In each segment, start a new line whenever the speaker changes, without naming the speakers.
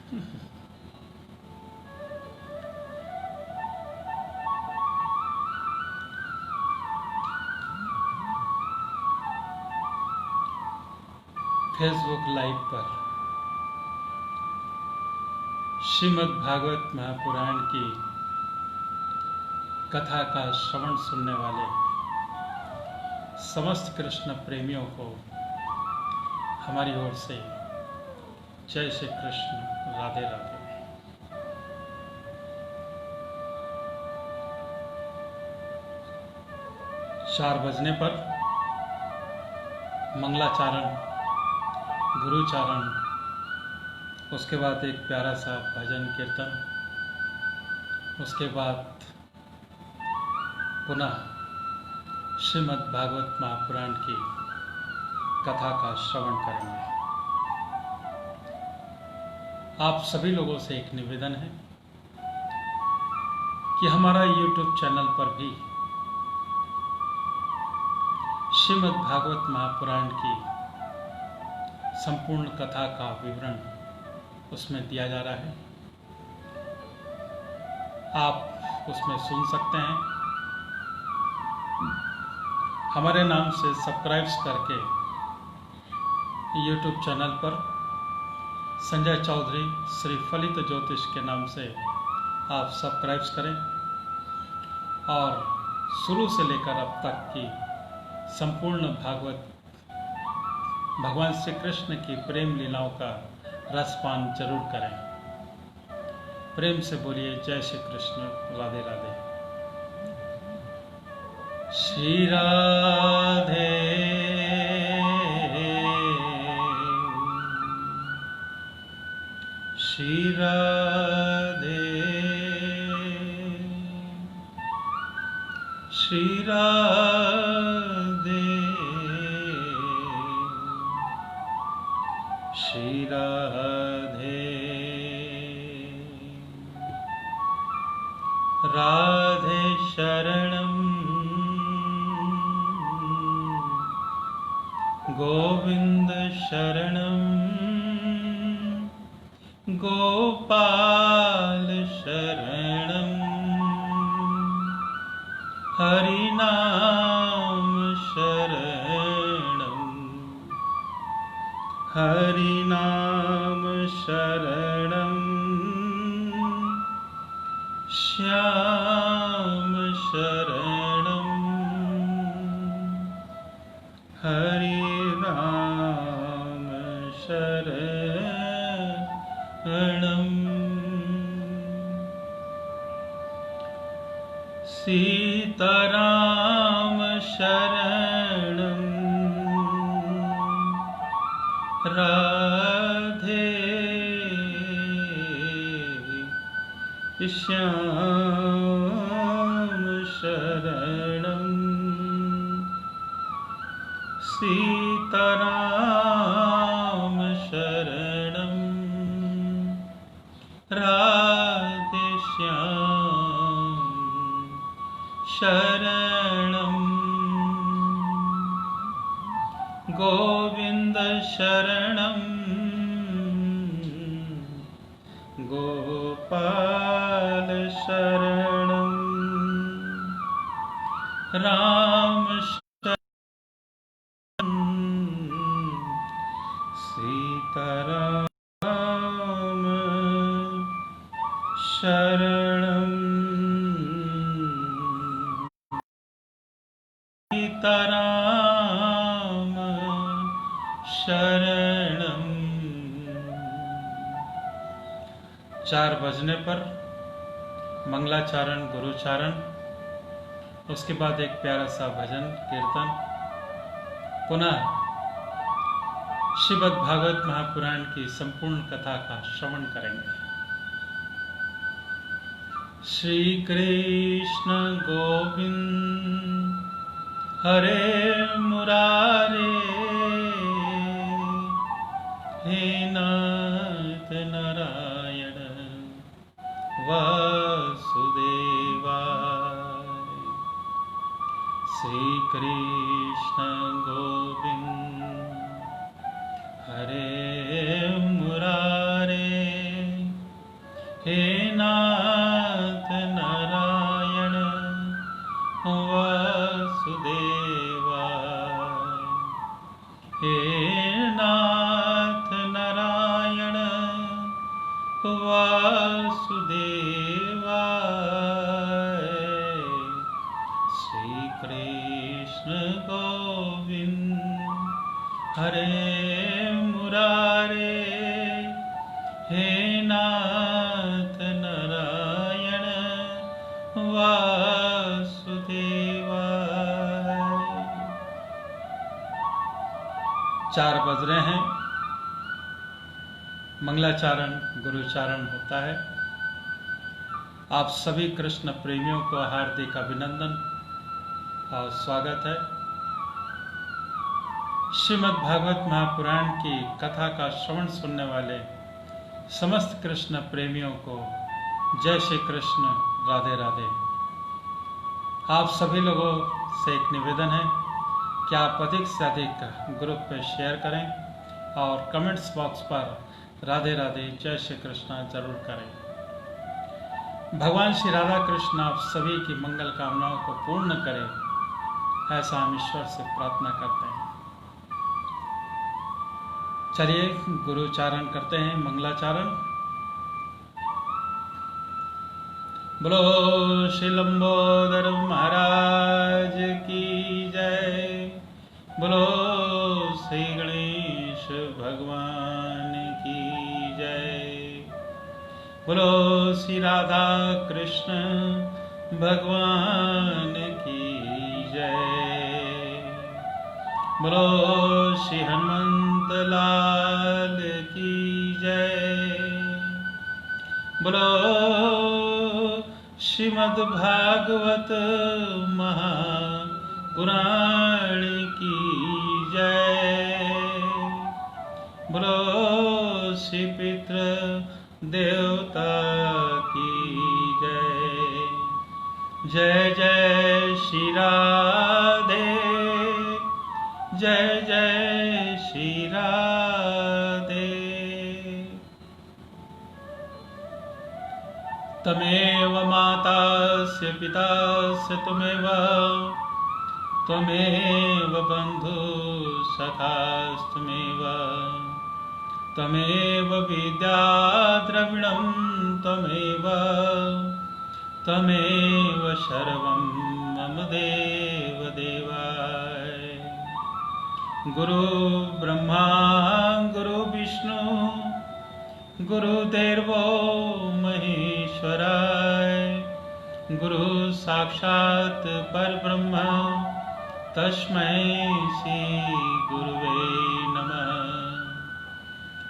Facebook live पर श्रीमद् भागवत महापुराण की कथा का श्रवण सुनने वाले समस्त कृष्ण प्रेमियों को हमारी ओर से जय श्री कृष्ण, राधे राधे। 4 बजने पर मंगलाचारण, गुरुचारण, उसके बाद एक प्यारा सा भजन कीर्तन, उसके बाद पुनः श्रीमद् भागवत महापुराण की कथा का श्रवण करेंगे। आप सभी लोगों से एक निवेदन है कि हमारा YouTube चैनल पर भी श्रीमद् भागवत महापुराण की संपूर्ण कथा का विवरण उसमें दिया जा रहा है। आप उसमें सुन सकते हैं। हमारे नाम से सब्सक्राइब करके YouTube चैनल पर संजय चौधरी श्री फलित ज्योतिष के नाम से आप सब्सक्राइब करें और शुरू से लेकर अब तक की संपूर्ण भागवत भगवान श्री कृष्ण की प्रेम लीलाओं का रसपान जरूर करें। प्रेम से बोलिए जय श्री कृष्ण, राधे राधे। श्री राधे श्री राधे श्री राधे श्री राधे। राधे शरणं गोविंद शरणं गोपाल शरणं हरिनाम शरणं हरिनाम शरणं श्याम शरणं हरिनाम शरणं। सीताराम शरणं राधे श्याम शरणं सीताराम शरणं राधे श्याम शरणं गोविंद शरणं गोपाल शरणं राम शरणं सीताराम शरणं सीताराम शरणं। 4 बजने पर मंगलाचारण, गुरुचारण, उसके बाद एक प्यारा सा भजन कीर्तन, पुनः श्रीमद् भागवत महापुराण की संपूर्ण कथा का श्रवण करेंगे। श्री कृष्ण गोविंद हरे मुरारे हे नाथ नारायण वासुदेवाय। श्री कृष्ण गोविंद हरे मुरारे करे, हे नाथ नारायण वासुदेवाय। 4 बज रहे हैं, मंगलाचारण गुरुचारण होता है। आप सभी कृष्ण प्रेमियों को हार्दिक अभिनंदन और स्वागत है। श्रीमद् भागवत महापुराण की कथा का श्रवण सुनने वाले समस्त कृष्ण प्रेमियों को जय श्री कृष्ण, राधे राधे। आप सभी लोगों से एक निवेदन है कि आप अधिक से अधिक ग्रुप पे शेयर करें और कमेंट्स बॉक्स पर राधे राधे जय श्री कृष्ण जरूर करें। भगवान श्री राधा कृष्ण आप सभी की मंगल कामनाओं को पूर्ण करें, ऐसा हम ईश्वर से प्रार्थना करते हैं। चलिए गुरुचारण करते हैं, मंगलाचारण। बोलो श्री लंबोदर महाराज की जय, बोलो श्री गणेश भगवान की जय, बोलो श्री राधा कृष्ण भगवान की जय, बोलो श्री हनुमंत लाल की जय, बोलो श्रीमद् भागवत महापुराण की जय, बोलो श्री पितृ देवता की जय। जय जय श्री राधे, जय जय श्री राधे। तमेव मातास्य पितास्य त्वमेव बन्धु सखास्तमेव, त्वमेव विद्या द्रविणं त्वमेव सर्वं मम देव देवाय। गुरु ब्रह्मा गुरु विष्णु गुरुदेवो महेश्वराय, गुरु साक्षात् परब्रह्म तस्मै श्री गुरुवे नमः।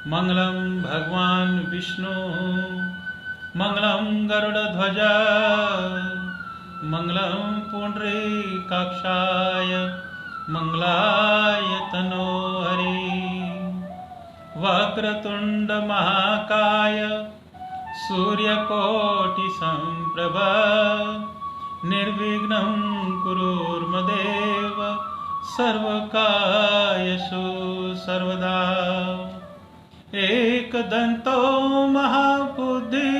मंगलम भगवान विष्णु, मंगलम गरुड़ध्वज, मंगलम पुंडरीकाक्षाय, मंगलाय तनोहरि। वक्रतुंड महाकाय सूर्यकोटि संप्रभ, निर्विघ्नं कुरुर्मदेव सर्वकार्येषु सर्वदा। एकदन्तो महाबुद्धि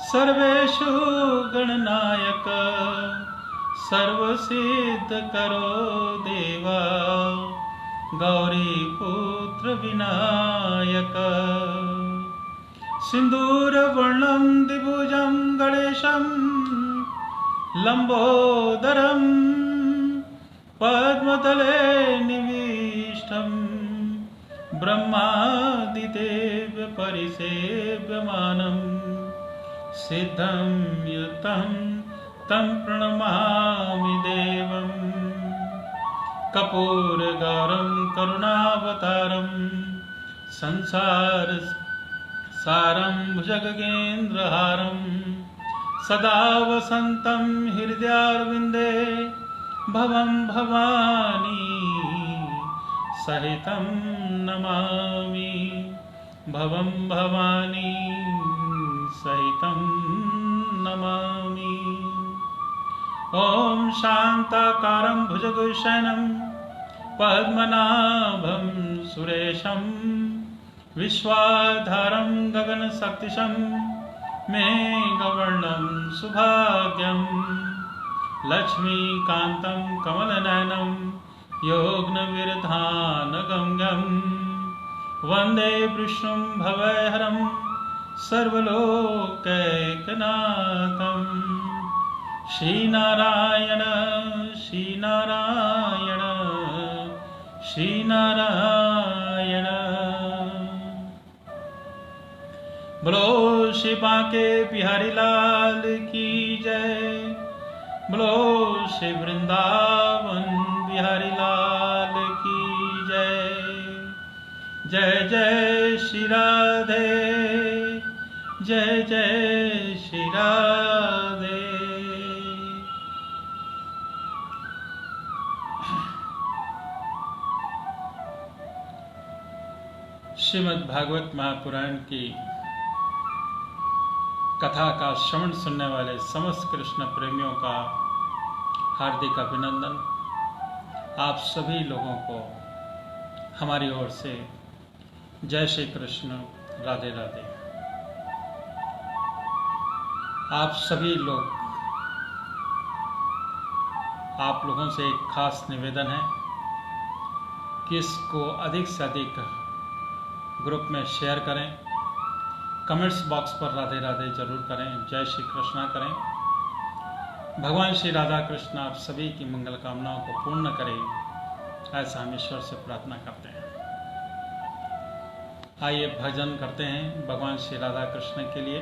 सर्वेषु गणनायक, सर्वसिद्धकरो देवा गौरीपुत्र विनायक। सिन्दूरवर्णं द्विभुजं गणेशं लम्बोदरं पद्मतले निविष्टं, ब्रह्मादिदेव परिसेव्यमानं, सिद्धं युतं तं प्रणमामि देवम्। कपूरगौरं करुणावतारं, संसार सारं भुजगेन्द्रहारं, सदा वसन्तं हृदयारविन्दे, भवं भवानी सहितं नमामि, भवं भवानी सहितं नमामि। ॐ शान्ताकारं भुजगशयनं पद्मनाभं सुरेशं, विश्वाधारं गगनसदृशं मेघवर्णं सुभाग्यं, लक्ष्मीकान्तं कमलनयनं योगनविरधानगम्यं, वन्दे विष्णुं भवहरं सर्वलोकैकनाथं। श्रीनारायण श्रीनारायण श्रीनारायण। बोलो श्री बांके बिहारी लाल की जय। बोलो श्री वृंदावन बिहारी लाल की जय। जय जय श्री राधे, जय जय श्री राधे। श्रीमद् भागवत महापुराण की कथा का श्रवण सुनने वाले समस्त कृष्ण प्रेमियों का हार्दिक अभिनंदन। आप सभी लोगों को हमारी ओर से जय श्री कृष्ण, राधे राधे। आप सभी लोग, आप लोगों से एक खास निवेदन है कि इसको अधिक से अधिक ग्रुप में शेयर करें, कमेंट्स बॉक्स पर राधे राधे जरूर करें, जय श्री कृष्णा करें। भगवान श्री राधा कृष्ण आप सभी की मंगल कामनाओं को पूर्ण करें, ऐसा हम ईश्वर से प्रार्थना करते हैं। आइए भजन करते हैं भगवान श्री राधा कृष्ण के लिए।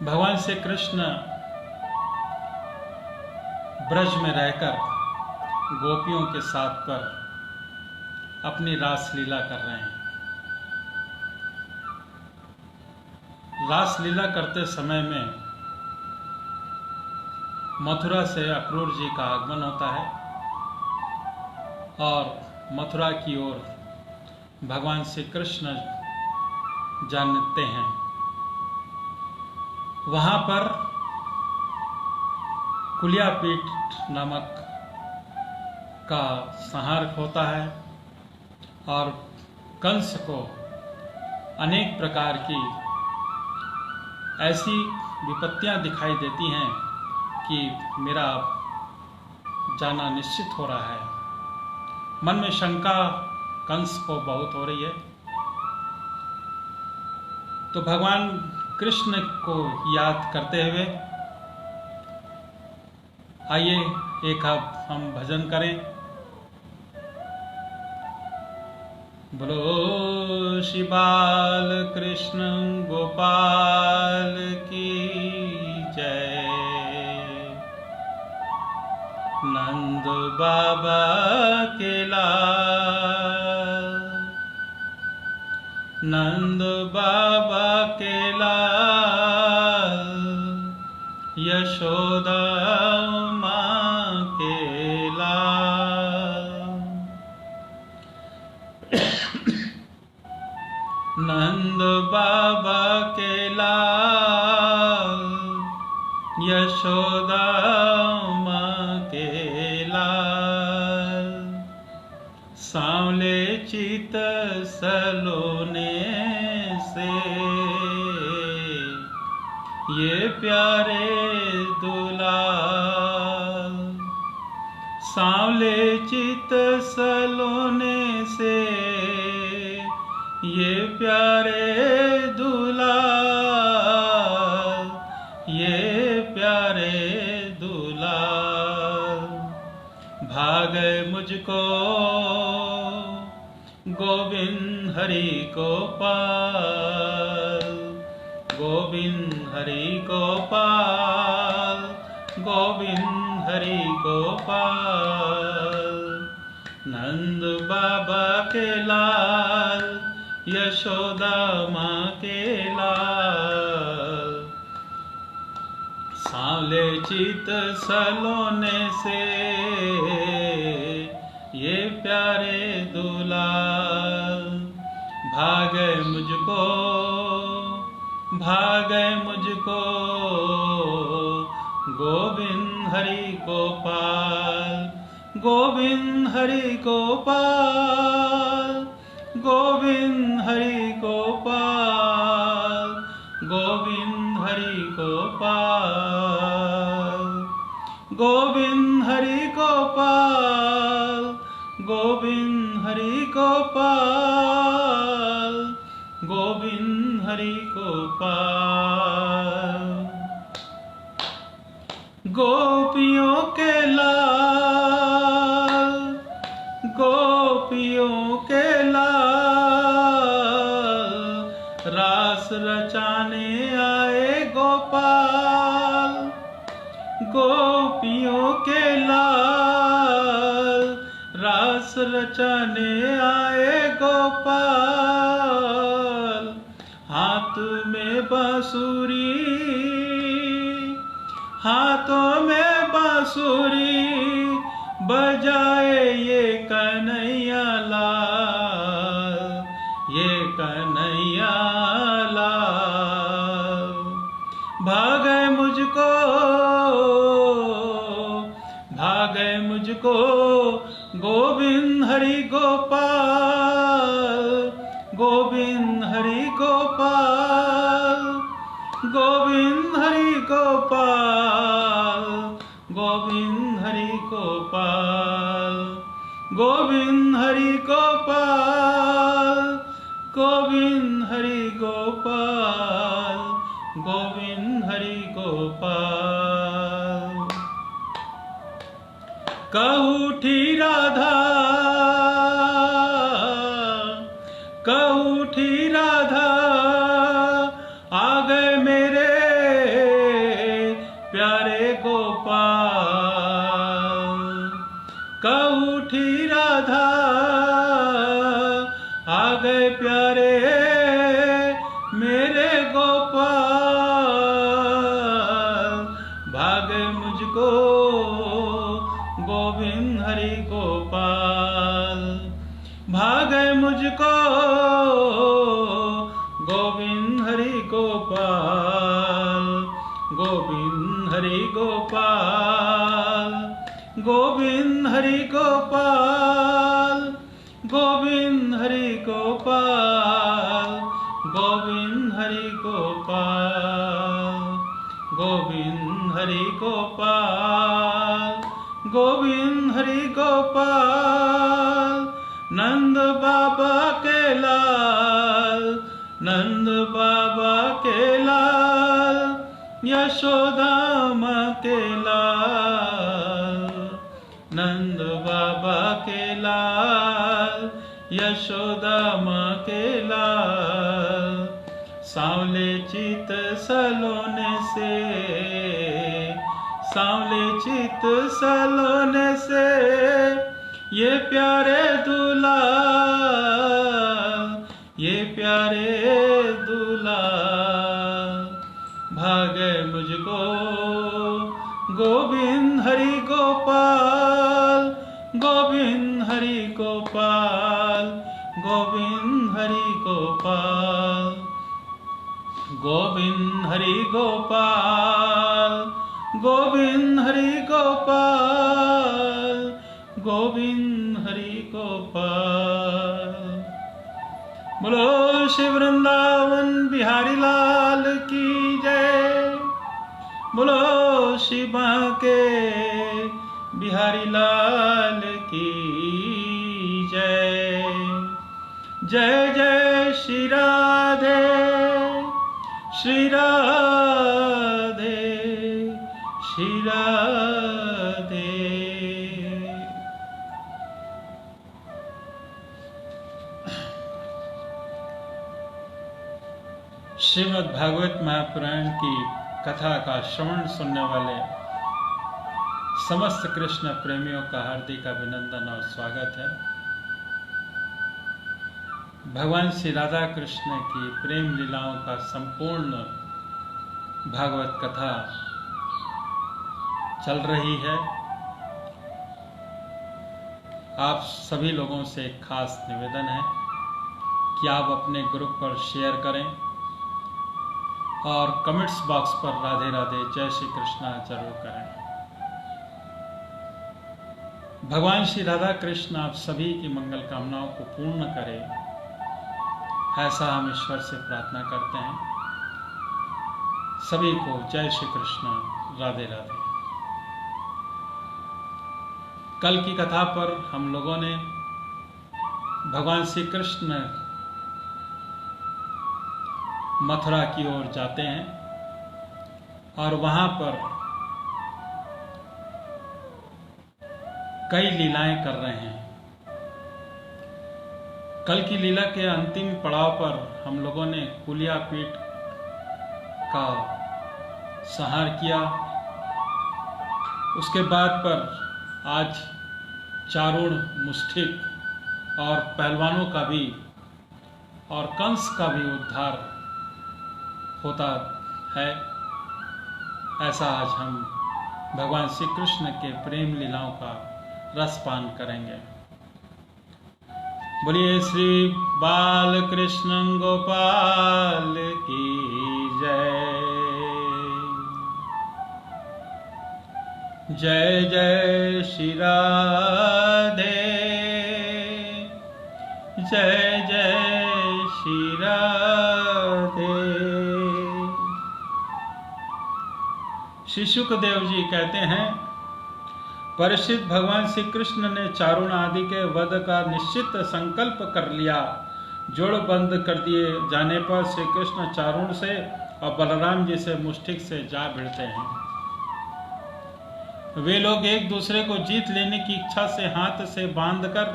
भगवान श्री कृष्ण ब्रज में रहकर गोपियों के साथ पर अपनी रास लीला कर रहे हैं। रास लीला करते समय में मथुरा से अक्रूर जी का आगमन होता है और मथुरा की ओर भगवान श्री कृष्ण जानते हैं। वहां पर कुलियापीठ नामक का संहार होता है और कंस को अनेक प्रकार की ऐसी विपत्तियां दिखाई देती हैं कि मेरा जाना निश्चित हो रहा है। मन में शंका कंस को बहुत हो रही है। तो भगवान कृष्ण को याद करते हुए आइए एक अब हम भजन करें। बोलो श्री बाल कृष्ण गोपाल की जय। नंद बाबा के लाल, नंद बाबा के लाल, यशोदा माँ के लाल। नंद बाबा के लाल, यशोदा माँ के लाल। सांवले चित सलोने से ये प्यारे दुलाल। सांवले चित सलोने से ये प्यारे दुलाल, ये प्यारे दुलाल। भागे मुझको गोविंद हरि को पाल, गोविंद हरि को पाल, गोविंद हरि को पाल। नंद बाबा के लाल, यशोदा माँ के लाल। सांवले चित सलोने से ये प्यारे दुलाल। भागे मुझको, भागे मुझको गोविंद हरि को पाल, गोविंद हरि को पाल, गोविंद हरि को पाल, गोविंद हरि को पाल, गोविंद हरि को पाल, गोविंद हरि को पाल, गोविंद हरि को पाल। गोपियों के लाल, गोपियों के लाल, रचाने आए गोपाल, गोपियों के लाल। रास रचाने आए गोपाल, हाथ में बांसुरी, हाथों में बांसुरी बजाए ये कन्हैया लाल, ये कन्हैया लाल। भागे मुझको, भागे मुझको गोविंद हरि गोपाल, गोविंद हरि गोपाल, गोविंद हरि गोपाल, गोविंद हरि गोपाल, गोविंद हरि गोपाल, गोविंद हरि गोपाल, गोविंद हरि गोपाल। कहूठी राधा, कहूठी राधा, आ गए मेरे प्यारे गोपाल। कहूठी राधा, आ गए प्यारे मेरे गोपाल। भागे मुझको गोविंद हरि गोपाल, भागे मुझको गोविंद हरि गोपाल, गोविंद हरि गोपाल, गोविंद हरि गोपाल, गोविंद हरि गोपाल, गोविंद हरि गोपाल, गोविंद हरि गोपाल, गोविंद हरि गोपाल। नंद बाबा के लाल, नंद बाबा के लाल, यशोदा माँ के लाल। नंद बाबा के लाल, यशोदा माँ के लाल। सांवले चित सलोने से, सांवले चित सलोने से ये प्यारे दूल्हा, ये प्यारे दूल्हा। भागे मुझको गोविंद हरि गोपाल, गोविंद हरि गोपाल, गोविंद हरि गोपाल, गोविंद हरि गोपाल, गोविंद हरि गोपाल, गोविंद हरि गोपाल। बोलो श्री वृंदावन बिहारी लाल की जय, बोलो श्री बांके बिहारी लाल की जय। जय जय श्री राधे, श्री राधे, श्री राधे। श्रीमद् भागवत महापुराण की कथा का श्रवण सुनने वाले समस्त कृष्ण प्रेमियों का हार्दिक अभिनंदन और स्वागत है। भगवान श्री राधा कृष्ण की प्रेम लीलाओं का संपूर्ण भागवत कथा चल रही है। आप सभी लोगों से एक खास निवेदन है कि आप अपने ग्रुप पर शेयर करें और कमेंट्स बॉक्स पर राधे राधे जय श्री कृष्णा जरूर करें। भगवान श्री राधा कृष्ण आप सभी की मंगल कामनाओं को पूर्ण करें, ऐसा हम ईश्वर से प्रार्थना करते हैं। सभी को जय श्री कृष्ण, राधे राधे। कल की कथा पर हम लोगों ने भगवान श्री कृष्ण मथुरा की ओर जाते हैं और वहां पर कई लीलाएं कर रहे हैं। कल की लीला के अंतिम पड़ाव पर हम लोगों ने कुलिया पीठ का संहार किया। उसके बाद पर आज चारुण, मुष्टिक और पहलवानों का भी और कंस का भी उद्धार होता है। ऐसा आज हम भगवान श्री कृष्ण के प्रेम लीलाओं का रसपान करेंगे। बोलिए श्री बाल कृष्ण गोपाल की जय। जय जय श्री राधे, जय जय श्री राधे। श्री शुकदेव जी कहते हैं, परीक्षित, भगवान श्री कृष्ण ने चारुण आदि के वध का निश्चित संकल्प कर लिया। जोड़ बंद कर दिए जाने पर श्री कृष्ण चारुण से और बलराम जी से मुष्टिक से जा भिड़ते हैं। वे लोग एक दूसरे को जीत लेने की इच्छा से हाथ से बांधकर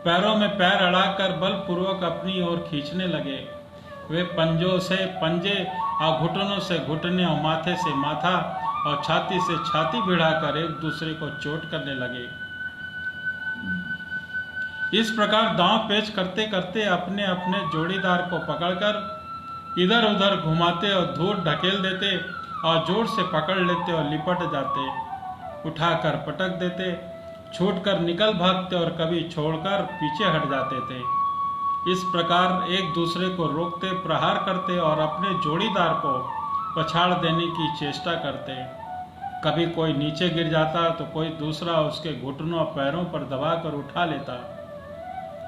पैरों में पैर अड़ाकर बलपूर्वक अपनी ओर खींचने लगे। वे पंजों से पंजे और घुटनों से घुटने और माथे से माथा और छाती से छाती भिड़ाकर एक दूसरे को चोट करने लगे। इस प्रकार दांव पेच करते करते अपने अपने जोड़ीदार को पकड़कर इधर उधर घुमाते और दूर ढकेल देते और जोर से पकड़ लेते और लिपट जाते, उठाकर पटक देते, छूटकर निकल भागते और कभी छोड़कर पीछे हट जाते थे। इस प्रकार एक दूसरे को रोकते, प्रहार करते और अपने जोड़ीदार को पछाड़ देने की चेष्टा करते। कभी कोई नीचे गिर जाता तो कोई दूसरा उसके घुटनों और पैरों पर दबाकर उठा लेता,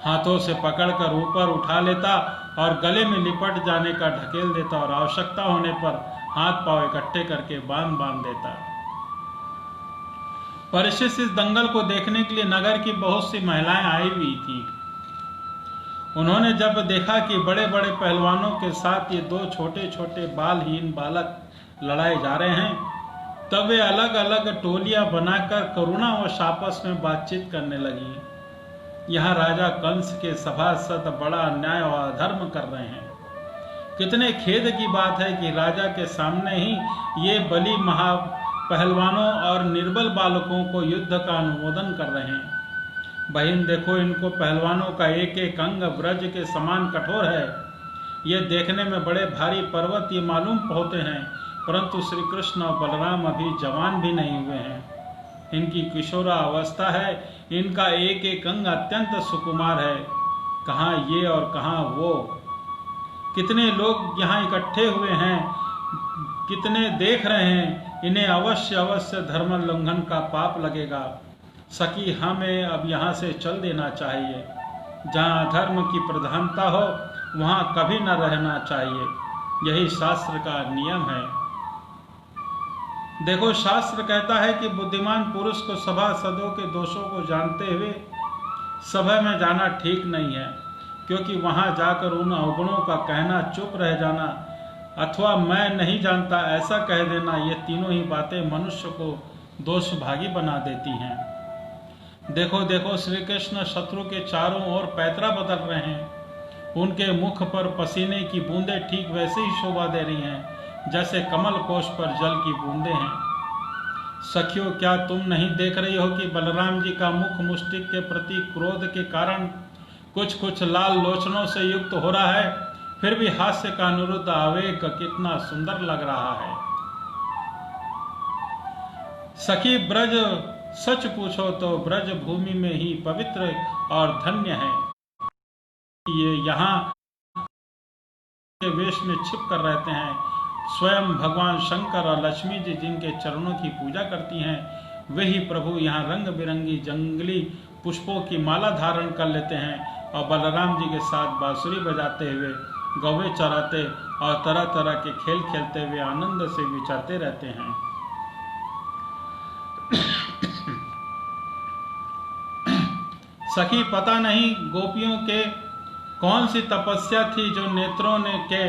हाथों से पकड़कर ऊपर उठा लेता और गले में लिपट जाने का ढकेल देता और आवश्यकता होने पर हाथ पांव इकट्ठे करके बांध देता। परीक्षित इस दंगल को देखने के लिए नगर की बहुत सी महिलाएं आई हुई थी। उन्होंने जब देखा कि बड़े बड़े पहलवानों के साथ ये दो छोटे छोटे बालहीन बालक लड़ाए जा रहे हैं, तब वे अलग अलग टोलियां बनाकर करुणावश आपस में बातचीत करने लगी। यहाँ राजा कंस के सभासद बड़ा अन्याय और अधर्म कर रहे हैं। कितने खेद की बात है कि राजा के सामने ही ये बली महा पहलवानों और निर्बल बालकों को युद्ध का अनुमोदन कर रहे हैं। बहन देखो, इनको पहलवानों का एक एक अंग ब्रज के समान कठोर है। ये देखने में बड़े भारी पर्वत ये मालूम होते हैं, परंतु श्री कृष्ण और बलराम अभी जवान भी नहीं हुए हैं। इनकी किशोरा अवस्था है, इनका एक एक अंग अत्यंत सुकुमार है। कहाँ ये और कहाँ वो। कितने लोग यहाँ इकट्ठे हुए हैं, कितने देख रहे हैं। इन्हें अवश्य अवश्य धर्म उल्लंघन का पाप लगेगा। सखी, हमें अब यहाँ से चल देना चाहिए। जहाँ धर्म की प्रधानता हो वहाँ कभी न रहना चाहिए। यही शास्त्र का नियम है। देखो, शास्त्र कहता है कि बुद्धिमान पुरुष को सभासदों के दोषों को जानते हुए सभा में जाना ठीक नहीं है, क्योंकि वहां जाकर उन अवगुणों का कहना, चुप रह जाना अथवा मैं नहीं जानता ऐसा कह देना, ये तीनों ही बातें मनुष्य को दोष भागी बना देती हैं। देखो देखो, श्री कृष्ण शत्रु के चारों ओर पैतरा बदल रहे हैं। उनके मुख पर पसीने की बूंदें ठीक वैसे ही शोभा दे रही हैं जैसे कमल कोश पर जल की बूंदें हैं। सखियों, क्या तुम नहीं देख रही हो कि बलराम जी का मुख मुष्टिक के प्रति क्रोध के कारण कुछ कुछ लाल लोचनों से युक्त हो रहा है, फिर भी हास्य का अनुरुद्ध आवेग कितना सुंदर लग रहा है। सखी, ब्रज सच पूछो तो ब्रज भूमि में ही पवित्र और धन्य है। ये यहाँ के वेश में छिप कर रहते हैं। स्वयं भगवान शंकर और लक्ष्मी जी जिनके चरणों की पूजा करती हैं, वे ही प्रभु यहाँ रंग बिरंगी जंगली पुष्पों की माला धारण कर लेते हैं और बलराम जी के साथ बांसुरी बजाते हुए गौवे चराते और तरह तरह के खेल खेलते हुए आनंद से विचरते रहते हैं। सखी, पता नहीं गोपियों के कौन सी तपस्या थी जो नेत्रों ने के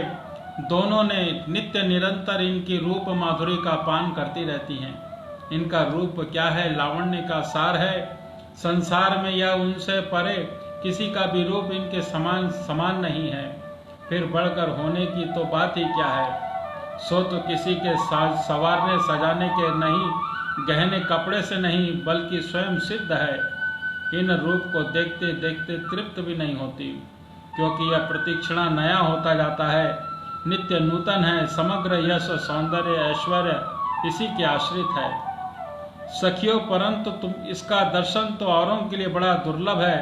दोनों ने नित्य निरंतर इनकी रूप माधुरी का पान करती रहती हैं। इनका रूप क्या है, लावण्य का सार है। संसार में या उनसे परे किसी का भी रूप इनके समान नहीं है। फिर बढ़कर होने की तो बात ही क्या है। सो तो किसी के संवारने सजाने के नहीं, गहने कपड़े से नहीं, बल्कि स्वयं सिद्ध है। इन रूप को देखते देखते तृप्त भी नहीं होती, क्योंकि यह प्रतिक्षणा नया होता जाता है, नित्य नूतन है। समग्र यश सौंदर्य ऐश्वर्य इसी के आश्रित है। सखियों, परंतु तुम इसका दर्शन तो औरों के लिए बड़ा दुर्लभ है,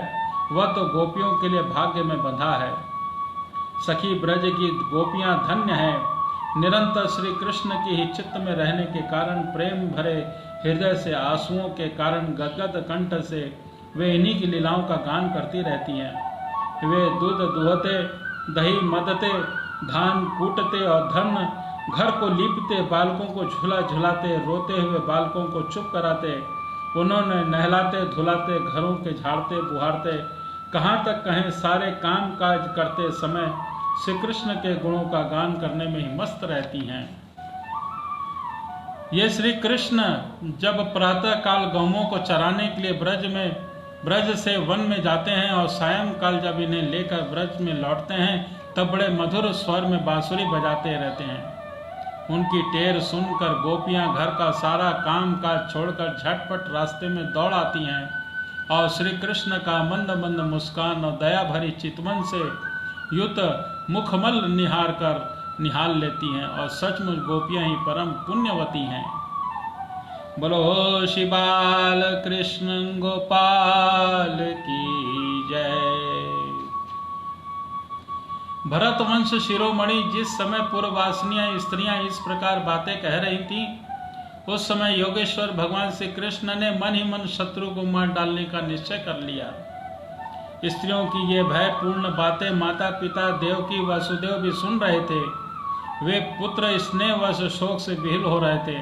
वह तो गोपियों के लिए भाग्य में बंधा है। सखी ब्रज की गोपियां धन्य हैं। निरंतर श्री कृष्ण की ही चित्त में रहने के कारण, प्रेम भरे हृदय से आंसुओं के कारण गदगद कंठ से वे इन्हीं की लीलाओं का गान करती रहती हैं। वे दूध दुहते, दही मदते, धान कूटते और धन घर को लीपते, बालकों को झूला झुलाते, रोते हुए बालकों को चुप कराते, उन्होंने नहलाते धुलाते, घरों के झाड़ते बुहारते, कहाँ तक कहें सारे काम काज करते समय श्री कृष्ण के गुणों का गान करने में ही मस्त रहती हैं। ये श्री कृष्ण जब प्रातः काल गौओं को चराने के लिए ब्रज से वन में जाते हैं और सायंकाल जब इन्हें लेकर ब्रज में लौटते हैं, तब बड़े मधुर स्वर में बांसुरी बजाते रहते हैं। उनकी टेर सुनकर गोपियां घर का सारा काम काज छोड़कर झटपट रास्ते में दौड़ आती हैं और श्री कृष्ण का मंद मंद मुस्कान और दया भरी चितवन से युत मुखमल निहाल लेती हैं और सचमुच गोपियां ही परम पुण्यवती हैं। बोलो श्री बाल कृष्ण गोपाल की जय। भरतवंश शिरोमणि जिस समय पूर्ववासिनियां स्त्रियां इस प्रकार बातें कह रही थीं, उस समय योगेश्वर भगवान श्री कृष्ण ने मन ही मन शत्रु को मार डालने का निश्चय कर लिया। स्त्रियों की ये भयपूर्ण बातें माता पिता देवकी वसुदेव भी सुन रहे थे। वे पुत्र स्नेहवश शोक से विह्वल हो रहे थे।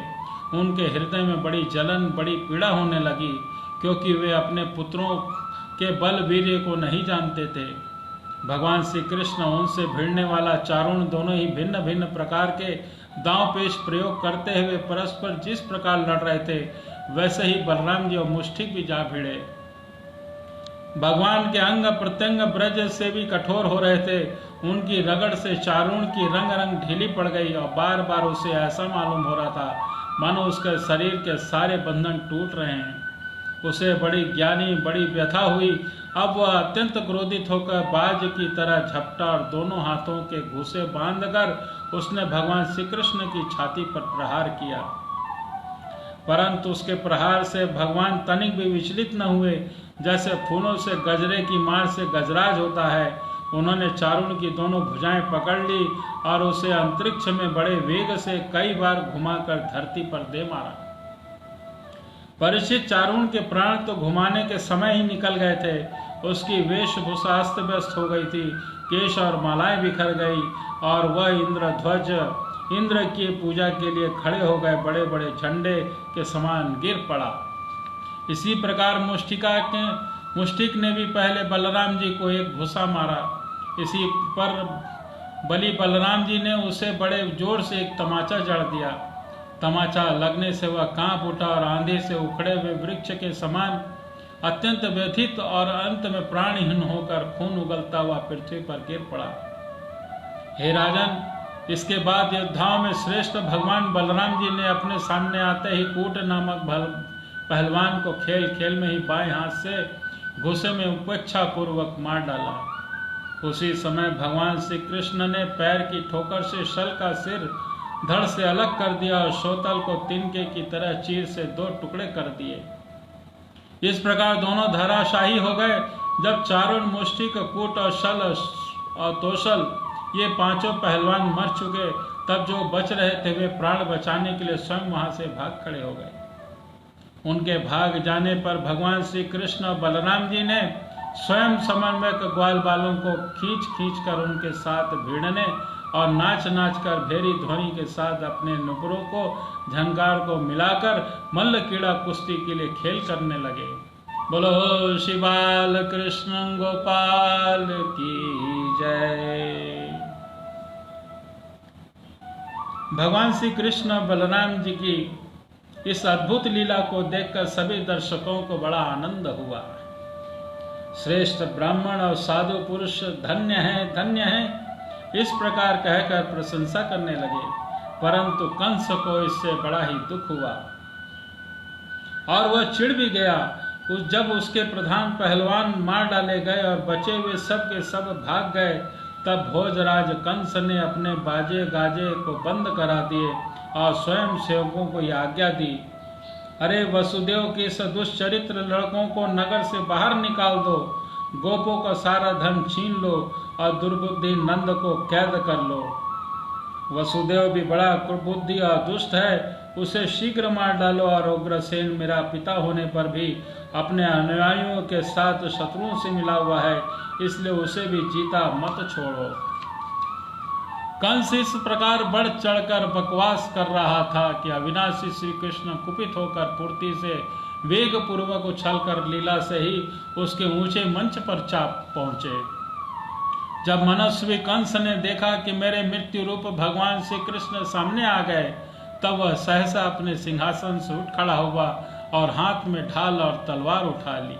उनके हृदय में बड़ी जलन, बड़ी पीड़ा होने लगी, क्योंकि वे अपने पुत्रों के बल वीर्य को नहीं जानते थे। भगवान श्री कृष्ण उनसे भिड़ने वाला चारुण दोनों ही भिन्न भिन्न प्रकार के दांव पेश प्रयोग करते हुए परस्पर जिस प्रकार लड़ रहे थे, वैसे ही बलराम जी और मुष्टिक भी जा भिड़े। भगवान के अंग प्रत्यंग ब्रज से भी कठोर हो रहे थे। उनकी रगड़ से चारुण की रंग रंग ढीली पड़ गई और बार बार उसे ऐसा मालूम हो रहा था मानो उसके शरीर के सारे बंधन टूट रहे हैं। उसे बड़ी ज्ञानी बड़ी व्यथा हुई। अब वह अत्यंत क्रोधित होकर बाज की तरह झपटा और दोनों हाथों के घूंसे बांधकर उसने भगवान श्री कृष्ण की छाती पर प्रहार किया, परंतु उसके प्रहार से भगवान तनिक भी विचलित न हुए। जैसे फूलों से गजरे की मार से गजराज होता है, उन्होंने चारुण की दोनों भुजाएं पकड़ ली और उसे अंतरिक्ष में बड़े वेग से कई बार घुमाकर धरती पर दे मारा। परीक्षित चारुण के प्राण तो घुमाने के समय ही निकल गए थे। उसकी वेशभूषा अस्त व्यस्त हो गई थी, केश और मालाएं बिखर गई और वह इंद्रध्वज इंद्र की पूजा के लिए खड़े हो गए बड़े बड़े झंडे के समान गिर पड़ा। इसी प्रकार मुष्टिक ने भी पहले बलराम जी को एक घुसा मारा। इसी पर बलि बलराम जी ने उसे बड़े जोर से एक तमाचा जड़ दिया। तमाचा लगने से वह कांप उठा और आंधी से उखड़े हुए वृक्ष के समान अत्यंत व्यथित और अंत में प्राणहीन होकर खून उगलता हुआ पृथ्वी पर गिर पड़ा। हे राजन, इसके बाद योद्धाओं में श्रेष्ठ भगवान बलराम जी ने अपने सामने आते ही कूट नामक पहलवान को खेल खेल में ही बाएं हाथ से घुसे में उपेक्षा पूर्वक मार डाला। उसी समय भगवान श्री कृष्ण ने पैर की ठोकर से शल का सिर धड़ से अलग कर दिया और शोतल को तिनके की तरह चीर से 2 टुकड़े कर दिए। इस प्रकार दोनों धराशाही हो गए। जब चारुण, मुष्टिक, कूट और शल और तोशल ये 5 पहलवान मर चुके, तब जो बच रहे थे वे प्राण बचाने के लिए स्वयं वहां से भाग खड़े हो गए। उनके भाग जाने पर भगवान श्री कृष्ण और बलराम जी ने स्वयं समन्वयक ग्वाल बालों को खींच खींच कर उनके साथ भिड़ने और नाच नाच कर भेरी ध्वनि के साथ अपने नुपुरों को झंकार को मिलाकर मल्ल कीड़ा कुश्ती के लिए खेल करने लगे। बोलो श्री बाल कृष्ण गोपाल की जय। भगवान श्री कृष्ण बलराम जी की इस अद्भुत लीला को देखकर सभी दर्शकों को बड़ा आनंद हुआ। श्रेष्ठ ब्राह्मण और साधु पुरुष धन्य हैं, इस प्रकार कहकर प्रशंसा करने लगे। परंतु कंस को इससे बड़ा ही दुख हुआ और वह चिढ़ भी गया। जब उसके प्रधान पहलवान मार डाले गए और बचे हुए सब के सब भाग गए, तब भोजराज कंस ने अपने बाजे गाजे को बंद करा दिए और स्वयं सेवकों को यह आज्ञा दी, अरे वसुदेव के इस दुष्चरित्र लड़कों को नगर से बाहर निकाल दो, गोपों का सारा धन छीन लो और दुर्बुद्धि नंद को कैद कर लो। वसुदेव भी बड़ा कुबुद्धि और दुष्ट है, उसे शीघ्र मार डालो और उग्रसेन मेरा पिता होने पर भी अपने अनुयायियों के साथ शत्रुओं से मिला हुआ है, इसलिए उसे भी जीता मत छोड़ो। कंस इस प्रकार बढ़ चढ़कर बकवास कर रहा था कि अविनाशी श्री कृष्ण कुपित होकर पूर्ति से वेग पूर्वक उछलकर लीला से ही उसके ऊंचे मंच पर चाप पहुंचे। जब मनस्वी कंस ने देखा कि मेरे मृत्यु रूप भगवान श्री कृष्ण सामने आ गए, तब वह सहसा अपने सिंहासन से उठ खड़ा हुआ और हाथ में ढाल और तलवार उठा ली।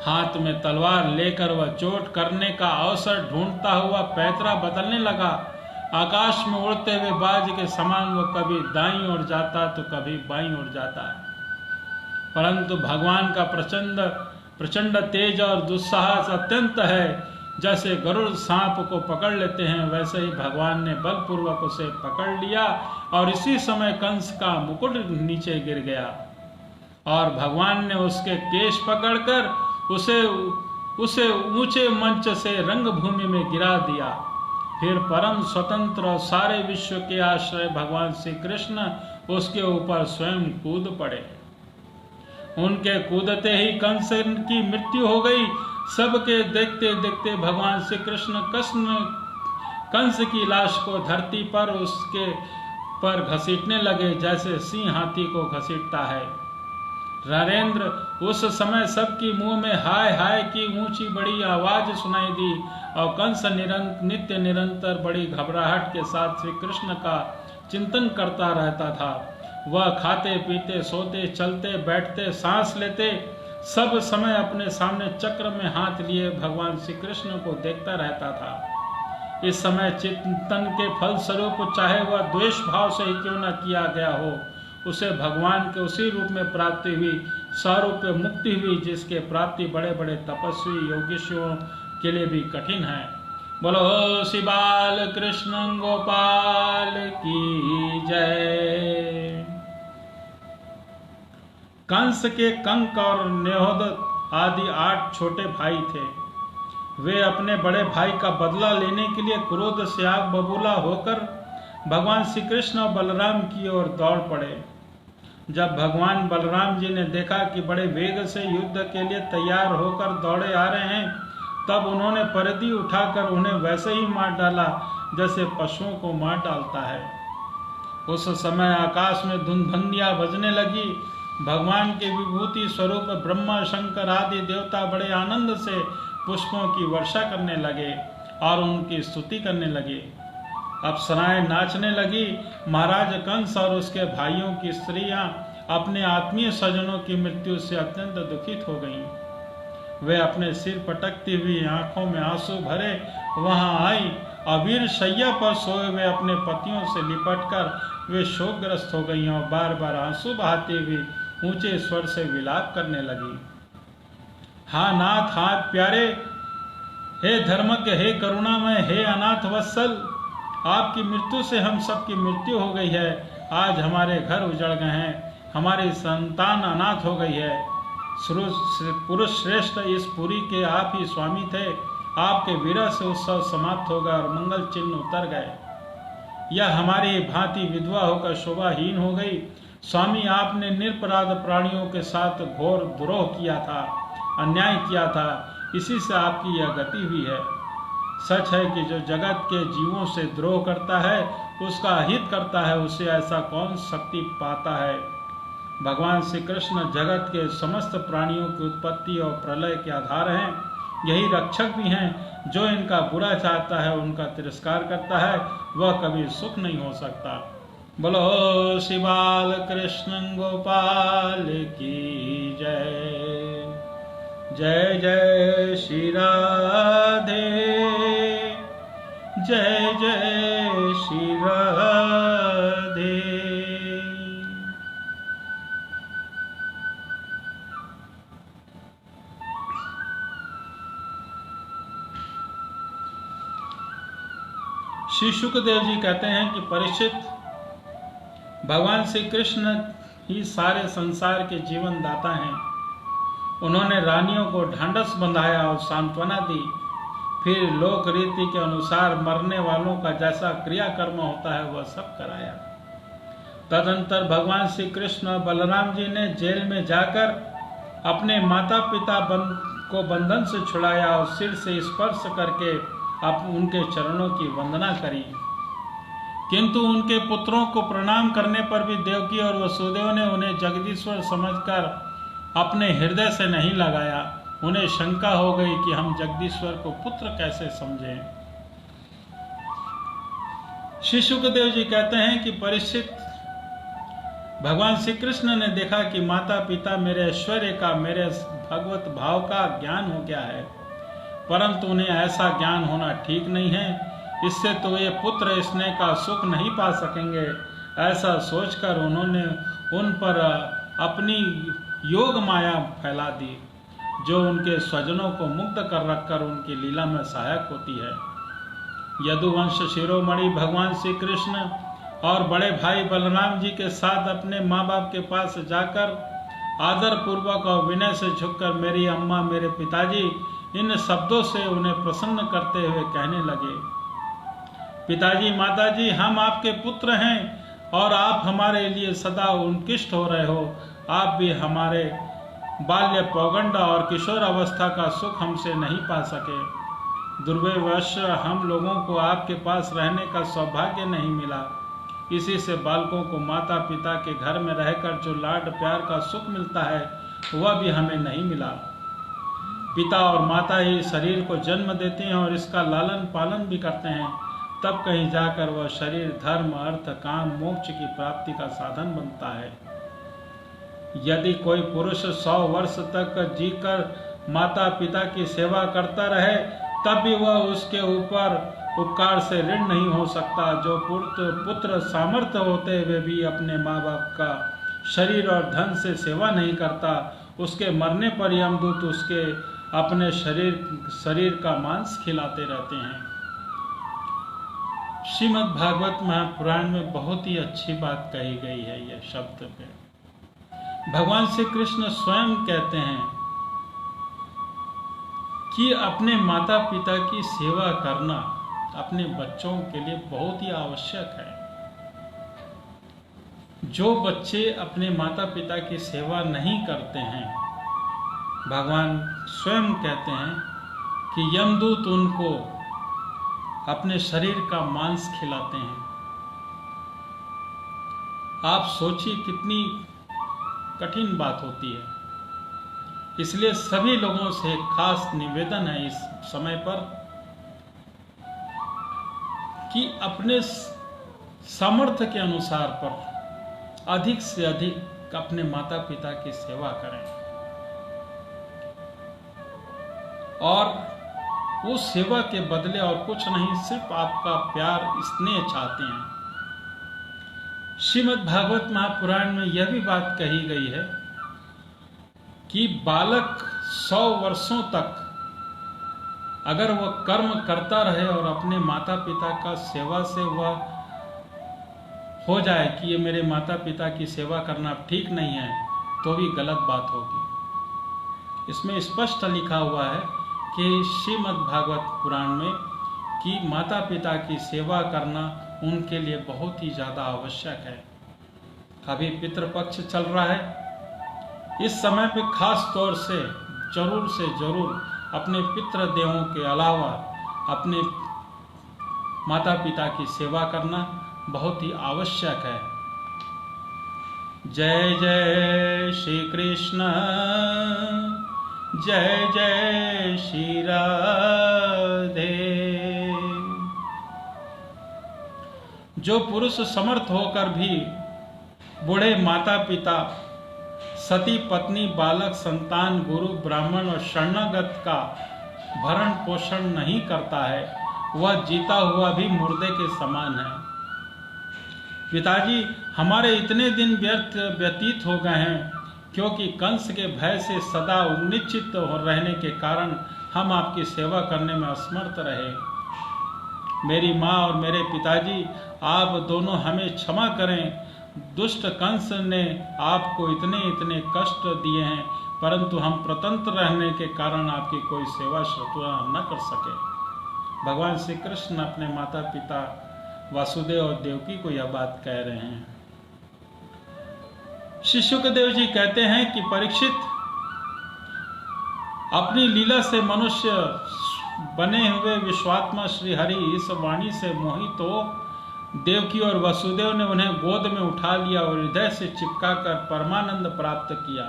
हाथ में तलवार लेकर वह चोट करने का अवसर ढूंढता हुआ पैतरा बदलने लगा। आकाश में उड़ते हुए बाज के समान वह कभी दाईं ओर जाता तो कभी बाईं ओर जाता है। परंतु भगवान का प्रचंड तेज और दुस्साहस अत्यंत है। जैसे गरुड़ सांप को पकड़ लेते हैं, वैसे ही भगवान ने बलपूर्वक उसे पकड़ लिया और इसी समय कंस का मुकुट नीचे गिर गया और भगवान ने उसके केश पकड़कर उसे ऊंचे मंच से रंगभूमि में गिरा दिया। फिर परम स्वतंत्र और सारे विश्व के आश्रय भगवान श्री कृष्ण उसके ऊपर स्वयं कूद पड़े। उनके कूदते ही कंस की मृत्यु हो गई। सबके देखते देखते भगवान श्री कृष्ण कंस की लाश को धरती पर उसके पर घसीटने लगे, जैसे सिंह हाथी को घसीटता है। नरेंद्र, उस समय सबकी मुंह में हाय हाय की ऊंची बड़ी आवाज सुनाई दी और कंस नित्य निरंतर बड़ी घबराहट के साथ श्री कृष्ण का चिंतन करता रहता था। वह खाते पीते सोते चलते बैठते सांस लेते सब समय अपने सामने चक्र में हाथ लिए भगवान श्री कृष्ण को देखता रहता था। इस समय चिंतन के फल स्वरूप चाहे वह द्वेष भाव से ही क्यों न किया गया हो, उसे भगवान के उसी रूप में प्राप्ति हुई, स्वरूप मुक्ति हुई, जिसके प्राप्ति बड़े बड़े तपस्वी योगीश्वरों के लिए भी कठिन है। बोलो श्री बाल कृष्ण गोपाल की जय। कंस के कंक और न्योद आदि 8 छोटे भाई थे। वे अपने बड़े भाई का बदला लेने के लिए क्रोध से आग बबूला होकर भगवान श्री कृष्ण और बलराम की ओर दौड़ पड़े। जब भगवान बलराम जी ने देखा कि बड़े वेग से युद्ध के लिए तैयार होकर दौड़े आ रहे हैं, तब उन्होंने परिधि उठाकर उन्हें वैसे ही मार डाला जैसे पशुओं को मार डालता है। उस समय आकाश में धुंधनियां बजने लगी। भगवान के विभूति स्वरूप ब्रह्मा शंकर आदि देवता बड़े आनंद से पुष्पों की वर्षा करने लगे और उनकी स्तुति करने लगे। अप्सराएं नाचने लगी। महाराज कंस और उसके भाइयों की स्त्रियां अपने आत्मीय स्वजनों की मृत्यु से अत्यंत दुखित हो गईं। वे अपने सिर पटकती हुई आंखों में आंसू भरे वहां आई और वीर शैया पर सोए हुए अपने पतियों से लिपटकर वे शोकग्रस्त हो गईं और बार बार आंसू बहाती हुई ऊंचे स्वर से विलाप करने लगी। हा नाथ, हाथ प्यारे, हे धर्मज्ञ, हे करुणामय, हे अनाथ वत्सल, आपकी मृत्यु से हम सबकी मृत्यु हो गई है। आज हमारे घर उजड़ गए हैं, हमारी संतान अनाथ हो गई है। पुरुष श्रेष्ठ इस पुरी के आप ही स्वामी थे। आपके विरह से उत्सव समाप्त हो गया और मंगल चिन्ह उतर गए। यह हमारी भांति विधवा होकर शोभाहीन हो गई। स्वामी, आपने निरपराध प्राणियों के साथ घोर द्रोह किया था, अन्याय किया था, इसी से आपकी यह गति हुई है। सच है कि जो जगत के जीवों से द्रोह करता है, उसका हित करता है, उसे ऐसा कौन शक्ति पाता है। भगवान श्री कृष्ण जगत के समस्त प्राणियों की उत्पत्ति और प्रलय के आधार हैं। यही रक्षक भी हैं। जो इनका बुरा चाहता है, उनका तिरस्कार करता है, वह कभी सुख नहीं हो सकता। बोलो श्री बाल कृष्ण गोपाल की जय। जय जय श्री राधे, जय जय श्री राधे। श्री शुकदेव जी कहते हैं कि परीक्षित, भगवान श्री कृष्ण ही सारे संसार के जीवन दाता हैं। उन्होंने रानियों को ढांढस बंधाया और सांत्वना दी, फिर लोक रीति के अनुसार मरने वालों का जैसा क्रियाकर्म होता है वह सब कराया। तदंतर भगवान श्री कृष्ण और बलराम जी ने जेल में जाकर अपने माता पिता को बंधन से छुड़ाया और सिर से स्पर्श करके आप उनके चरणों की वंदना करी। किंतु उनके पुत्रों को प्रणाम करने पर भी देवकी और वसुदेव ने उन्हें जगदीश्वर समझकर अपने हृदय से नहीं लगाया। उन्हें शंका हो गई कि हम जगदीश्वर को पुत्र कैसे समझें। श्री शुकदेव जी कहते हैं कि परीक्षित, भगवान श्री कृष्ण ने देखा कि माता पिता मेरे ऐश्वर्य का, मेरे भगवत भाव का ज्ञान हो गया है, परंतु उन्हें ऐसा ज्ञान होना ठीक नहीं है। इससे तो ये पुत्र स्नेह का सुख नहीं पा सकेंगे। ऐसा सोचकर उन्होंने उन पर अपनी योग माया फैला दी, जो उनके स्वजनों को मुग्ध कर रखकर उनकी लीला में सहायक होती है। यदुवंश शिरोमणि भगवान श्री कृष्ण और बड़े भाई बलराम जी के साथ अपने माँ बाप के पास जाकर आदर पूर्वक और विनय से झुककर मेरी अम्मा, मेरे पिताजी, इन शब्दों से उन्हें प्रसन्न करते हुए कहने लगे, पिताजी, माताजी, हम आपके पुत्र हैं और आप हमारे लिए सदा उन्किष्ट हो रहे हो। आप भी हमारे बाल्य, पौगंड और किशोर अवस्था का सुख हमसे नहीं पा सके। दुर्भाग्यवश हम लोगों को आपके पास रहने का सौभाग्य नहीं मिला। इसी से बालकों को माता पिता के घर में रहकर जो लाड प्यार का सुख मिलता है वह भी हमें नहीं मिला। पिता और माता ही शरीर को जन्म देते हैं और इसका लालन पालन भी करते हैं। तब कहीं जाकर वह शरीर धर्म, अर्थ, काम, मोक्ष की प्राप्ति का साधन बनता है। यदि कोई पुरुष 100 वर्ष तक जीकर माता पिता की सेवा करता रहे, तब भी वह उसके ऊपर उपकार से ऋण नहीं हो सकता। जो पुत्र सामर्थ्य होते हुए भी अपने माँ बाप का शरीर और धन से सेवा नहीं करता, उसके मरने पर यमदूत उसके अपने शरीर का मांस खिलाते रहते हैं। श्रीमद् भागवत महापुराण में बहुत ही अच्छी बात कही गई है। यह शब्द पे भगवान श्री कृष्ण स्वयं कहते हैं कि अपने माता पिता की सेवा करना अपने बच्चों के लिए बहुत ही आवश्यक है। जो बच्चे अपने माता पिता की सेवा नहीं करते हैं, भगवान स्वयं कहते हैं कि यमदूत उनको अपने शरीर का मांस खिलाते हैं। आप सोचिए कितनी कठिन बात होती है। इसलिए सभी लोगों से एक खास निवेदन है इस समय पर कि अपने सामर्थ्य के अनुसार पर अधिक से अधिक अपने माता पिता की सेवा करें और वो सेवा के बदले और कुछ नहीं, सिर्फ आपका प्यार, स्नेह चाहते हैं। श्रीमद् भागवत महापुराण में यह भी बात कही गई है कि बालक 100 वर्षों तक अगर वह कर्म करता रहे और अपने माता पिता का सेवा से वह हो जाए कि ये मेरे माता पिता की सेवा करना ठीक नहीं है, तो भी गलत बात होगी। इसमें स्पष्ट लिखा हुआ है कि श्रीमद् भागवत पुराण में कि माता पिता की सेवा करना उनके लिए बहुत ही ज़्यादा आवश्यक है। अभी पितृपक्ष चल रहा है। इस समय पे खास तौर से जरूर अपने पितृदेवों के अलावा अपने माता पिता की सेवा करना बहुत ही आवश्यक है। जय जय श्री कृष्ण, जय जय श्री राधे। जो पुरुष समर्थ होकर भी बूढ़े माता पिता, सती पत्नी, बालक, संतान, गुरु, ब्राह्मण और शरणागत का भरण पोषण नहीं करता है, वह जीता हुआ भी मुर्दे के समान है। पिताजी, हमारे इतने दिन व्यतीत हो गए हैं क्योंकि कंस के भय से सदा उन्निश्चित रहने के कारण हम आपकी सेवा करने में असमर्थ रहे। मेरी माँ और मेरे पिताजी, आप दोनों हमें क्षमा करें। दुष्ट कंस ने आपको इतने इतने कष्ट दिए हैं, परंतु हम स्वतंत्र रहने के कारण आपकी कोई सेवा श्रुतुआ न कर सके। भगवान श्री कृष्ण अपने माता पिता वासुदेव और देवकी को यह बात कह रहे हैं। श्री शुकदेव जी कहते हैं कि परीक्षित, अपनी लीला से मनुष्य बने हुए विश्वात्मा श्री हरि इस वाणी से मोहित हो देवकी और वसुदेव ने उन्हें गोद में उठा लिया और हृदय से चिपकाकर परमानंद प्राप्त किया।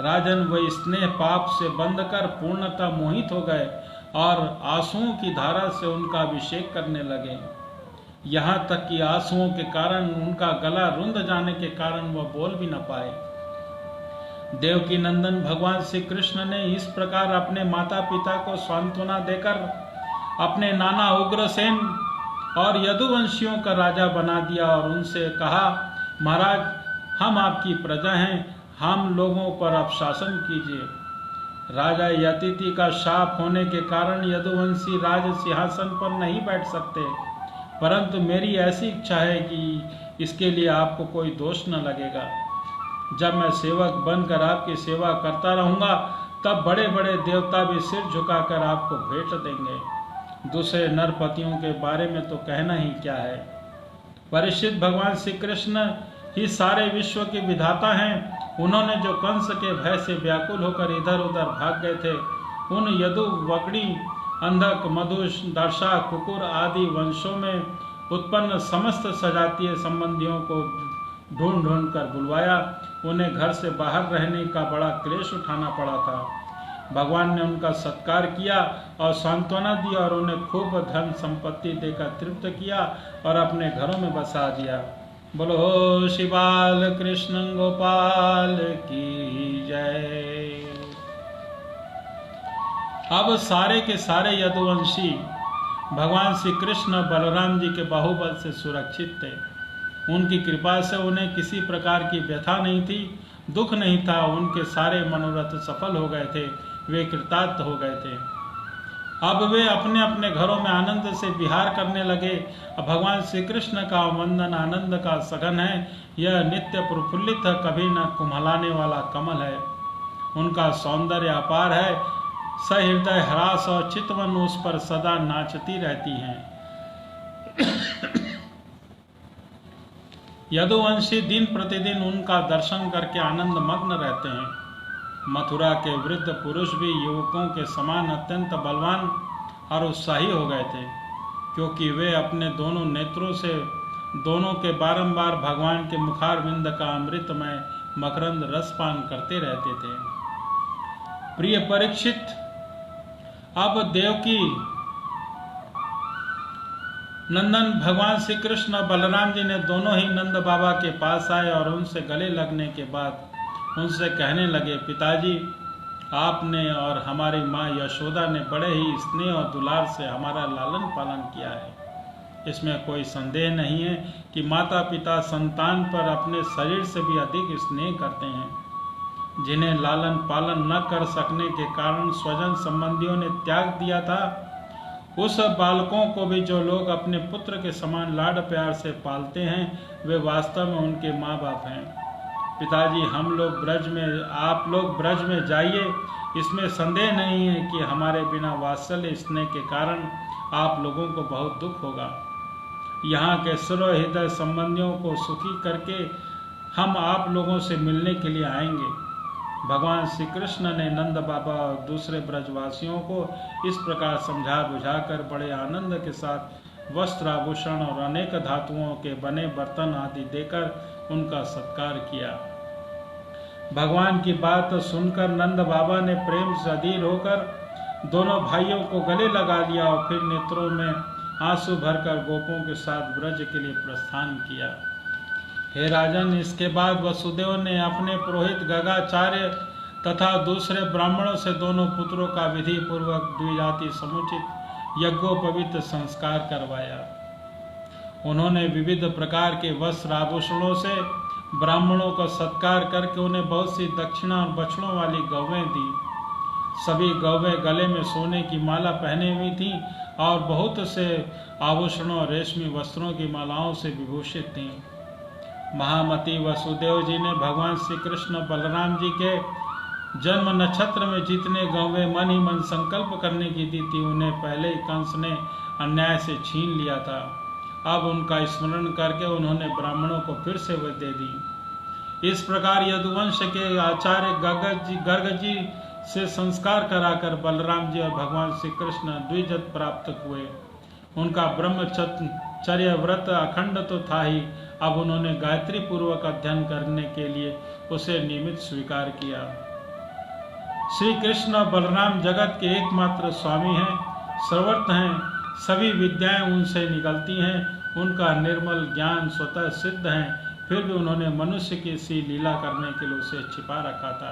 राजन वह स्नेह पाप से बंध कर पूर्णतः मोहित हो गए और आंसुओं की धारा से उनका अभिषेक करने लगे। यहाँ तक कि आंसुओं के कारण उनका गला रुंध जाने के कारण वह बोल भी न पाए। देवकी नंदन भगवान श्री कृष्ण ने इस प्रकार अपने माता पिता को सांत्वना देकर अपने नाना उग्रसेन और यदुवंशियों का राजा बना दिया और उनसे कहा, महाराज, हम आपकी प्रजा हैं, हम लोगों पर आप शासन कीजिए। राजा यतिथि का शाप होने के कारण यदुवंशी राज सिंहासन पर नहीं बैठ सकते, परंतु मेरी ऐसी इच्छा है कि इसके लिए आपको कोई दोष न लगेगा। जब मैं सेवक बनकर आपकी सेवा करता रहूंगा, तब बड़े बड़े देवता भी सिर झुकाकर आपको भेंट देंगे। दूसरे नरपतियों के बारे में तो कहना ही क्या है। परीक्षित, भगवान श्री कृष्ण ही सारे विश्व के विधाता हैं। उन्होंने जो कंस के भय से व्याकुल होकर इधर उधर भाग गए थे, उन यदु, वकड़ी, अंधक, मधुष, दर्शा, कुकुर आदि वंशों में उत्पन्न समस्त सजातीय संबंधियों को ढूंढ ढूंढ कर बुलवाया। उन्हें घर से बाहर रहने का बड़ा क्लेश उठाना पड़ा था। भगवान ने उनका सत्कार किया और सांत्वना दी और उन्हें खूब धन संपत्ति देकर तृप्त किया और अपने घरों में बसा दिया। बोलो श्री बाल कृष्ण गोपाल की जय। अब सारे के सारे यदुवंशी भगवान श्री कृष्ण बलराम जी के बाहुबल से सुरक्षित थे। उनकी कृपा से उन्हें किसी प्रकार की व्यथा नहीं थी, दुख नहीं था। उनके सारे मनोरथ सफल हो गए थे, वे कृतार्थ हो गए थे। अब वे अपने अपने घरों में आनंद से विहार करने लगे। अब भगवान श्री कृष्ण का वंदन आनंद का सघन है। यह नित्य प्रफुल्लित, कभी न कुम्हलाने वाला कमल है। उनका सौंदर्य अपार है। सहृदय हरास और चितवन उस पर सदा नाचती रहती हैं। यदुवंशी दिन प्रतिदिन उनका दर्शन करके आनंद मग्न रहते हैं। मथुरा के वृद्ध पुरुष भी युवकों के समान अत्यंत बलवान और उत्साही हो गए थे, क्योंकि वे अपने दोनों नेत्रों से दोनों के बारंबार भगवान के मुखारविंद का अमृतमय मकरंद रसपान करते रहते थे। प्रिय परीक्षित, अब देवकी नंदन भगवान श्री कृष्ण और बलराम जी ने दोनों ही नंद बाबा के पास आए और उनसे गले लगने के बाद उनसे कहने लगे, पिताजी, आपने और हमारी माँ यशोदा ने बड़े ही स्नेह और दुलार से हमारा लालन पालन किया है। इसमें कोई संदेह नहीं है कि माता पिता संतान पर अपने शरीर से भी अधिक स्नेह करते हैं। जिन्हें लालन पालन न कर सकने के कारण स्वजन संबंधियों ने त्याग दिया था, उस बालकों को भी जो लोग अपने पुत्र के समान लाड प्यार से पालते हैं, वे वास्तव में उनके माँ बाप हैं। पिताजी, हम लोग ब्रज में, आप लोग ब्रज में जाइए। इसमें संदेह नहीं है कि हमारे बिना वात्सल्य स्नेह के कारण आप लोगों को बहुत दुख होगा। यहाँ के सर्वहृदय संबंधियों को सुखी करके हम आप लोगों से मिलने के लिए आएंगे। भगवान श्री कृष्ण ने नंद बाबा और दूसरे ब्रजवासियों को इस प्रकार समझा बुझाकर बड़े आनंद के साथ वस्त्र, आभूषण और अनेक धातुओं के बने बर्तन आदि देकर उनका सत्कार किया। भगवान की बात सुनकर नंद बाबा ने प्रेम से अधीर होकर दोनों भाइयों को गले लगा लिया और फिर नेत्रों में आंसू भरकर गोपों के साथ ब्रज के लिए प्रस्थान किया। हे राजन, इसके बाद वसुदेव ने अपने पुरोहित गगाचार्य तथा दूसरे ब्राह्मणों से दोनों पुत्रों का विधि पूर्वक द्विजाति समुचित यज्ञोपवीत संस्कार करवाया। उन्होंने विविध प्रकार के वस्त्र आभूषणों से ब्राह्मणों का सत्कार करके उन्हें बहुत सी दक्षिणा और बछड़ों वाली गौवें दी। सभी गौवें गले में सोने की माला पहने हुई थीं और बहुत से आभूषणों और रेशमी वस्त्रों की मालाओं से विभूषित थीं। महामती वसुदेव जी ने भगवान श्री कृष्ण बलराम जी के जन्म नक्षत्र में जितने गौवें मन ही मन संकल्प करने की दी थी, उन्हें पहले ही कंस ने अन्याय से छीन लिया था। अब उनका स्मरण करके उन्होंने ब्राह्मणों को फिर से वह दे दी। इस प्रकार यदुवंश के आचार्य गर्ग जी से संस्कार कराकर बलराम जी और भगवान श्री कृष्ण द्विजत प्राप्त हुए। उनका ब्रह्मचर्य व्रत अखंड तो था ही, अब उन्होंने गायत्री पूर्वक अध्ययन करने के लिए उसे नियमित स्वीकार किया। श्री कृष्ण और बलराम जगत के एकमात्र स्वामी हैं, सर्वत्र हैं, सभी विद्याएं उनसे निकलती हैं, उनका निर्मल ज्ञान स्वतः सिद्ध है, फिर भी उन्होंने मनुष्य की सी लीला करने के लिए उसे छिपा रखा था।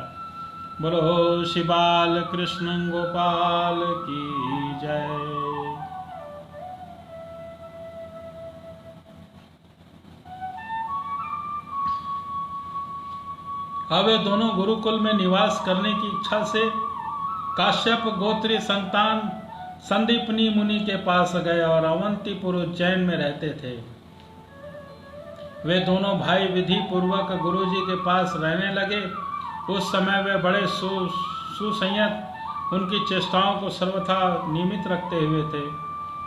बोलो श्री बाल कृष्ण गोपाल की जय। अब वे दोनों गुरुकुल में निवास करने की इच्छा से काश्यप गोत्री संतान संदीपनी मुनि के पास गए और अवंतीपुर उज्जैन में रहते थे। वे दोनों भाई विधि पूर्वक गुरुजी के पास रहने लगे। उस समय वे बड़े सुसंयत उनकी चेष्टाओं को सर्वथा नियमित रखते हुए थे।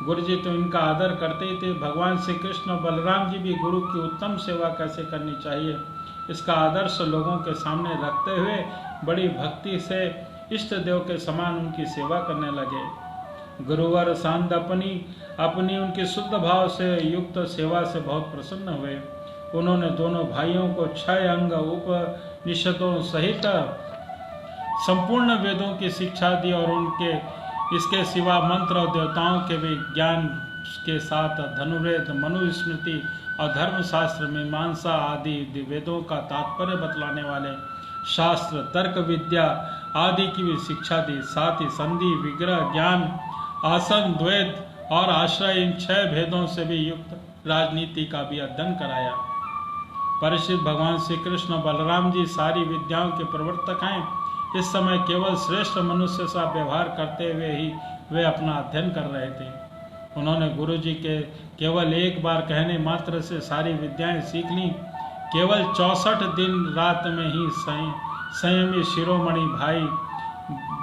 गुरुजी तो इनका आदर करते ही थे। भगवान श्री कृष्ण और बलराम जी भी गुरु की उत्तम सेवा कैसे करनी चाहिए इसका आदर्श लोगों के सामने रखते हुए बड़ी भक्ति से इष्ट देव के समान उनकी सेवा करने लगे। गुरुवर सांद अपनी उनकी शुद्ध भाव से युक्त सेवा से बहुत प्रसन्न हुए। उन्होंने दोनों भाइयों को 6 अंग उपनिषदों सहित संपूर्ण वेदों की शिक्षा दी और उनके इसके सिवा मंत्र और देवताओं के विज्ञान के साथ धनुर्वेद, मनुस्मृति और धर्मशास्त्र, मीमांसा आदि वेदों का तात्पर्य बतलाने वाले शास्त्र, तर्क विद्या आदि की भी शिक्षा दी। साथ ही संधि, विग्रह, ज्ञान, आसन, द्वैत और आश्रय, इन 6 भेदों से भी युक्त राजनीति का भी अध्ययन कराया। परिचित भगवान श्री कृष्ण बलराम जी सारी विद्याओं के प्रवर्तक हैं। इस समय केवल श्रेष्ठ मनुष्य सा व्यवहार करते हुए ही वे अपना अध्ययन कर रहे थे। उन्होंने गुरु जी के केवल एक बार कहने मात्र से सारी विद्याएं सीख लीं। केवल 64 दिन रात में ही संयमी शिरोमणि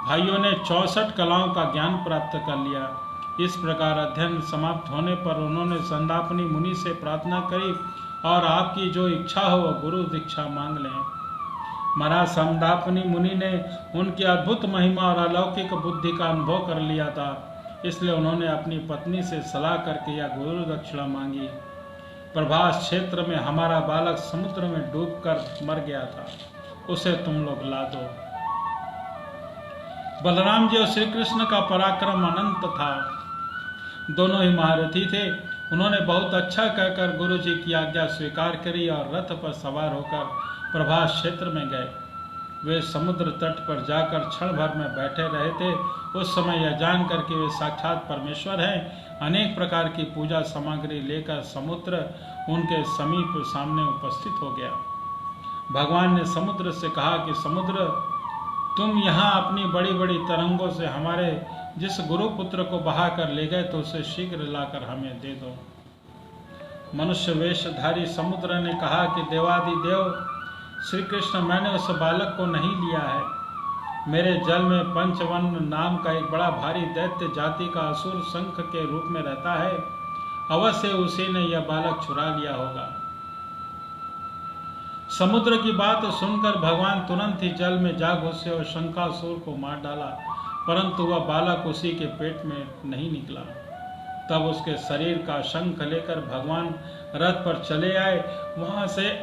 भाइयों ने 64 कलाओं का ज्ञान प्राप्त कर लिया। इस प्रकार अध्ययन समाप्त होने पर उन्होंने संदापनी मुनि से प्रार्थना करी और आपकी जो इच्छा हो वह गुरु दीक्षा मांग लें। महाराज संदापनी मुनि ने उनकी अद्भुत महिमा और अलौकिक बुद्धि का अनुभव कर लिया था, इसलिए उन्होंने अपनी पत्नी से सलाह करके यह गुरु दक्षिणा मांगी। प्रभास क्षेत्र में हमारा बालक समुद्र में डूबकर मर गया था, उसे तुम लोग ला दो। बलराम जी और श्री कृष्ण का पराक्रम अनंत था। दोनों ही महारथी थे। उन्होंने बहुत अच्छा कहकर गुरु जी की आज्ञा स्वीकार करी और रथ पर सवार होकर प्रभास क्षेत्र में गए। वे समुद्र तट पर जाकर क्षण भर में बैठे रहे थे। उस समय यह जानकर कि वे साक्षात परमेश्वर हैं, अनेक प्रकार की पूजा सामग्री लेकर समुद्र उनके समीप सामने उपस्थित हो गया। भगवान ने समुद्र से कहा कि समुद्र, तुम यहाँ अपनी बड़ी बड़ी तरंगों से हमारे जिस गुरुपुत्र को बहाकर ले गए तो उसे शीघ्र लाकर हमें दे दो। मनुष्य वेशधारी समुद्र ने कहा कि देवादिदेव श्री कृष्ण, मैंने उस बालक को नहीं लिया है। मेरे जल में पंचवन नाम का एक बड़ा भारी दैत्य जाति का असुर शंख के रूप में रहता है। अवश्य उसी ने यह बालक चुरा लिया होगा। समुद्र की बात सुनकर भगवान तुरंत ही जल में जा घुसे और शंखासुर को मार डाला, परंतु वह बालक उसी के पेट में नहीं निकला। तब उसके शरीर का शंख लेकर भगवान रथ पर चले आए। वहां से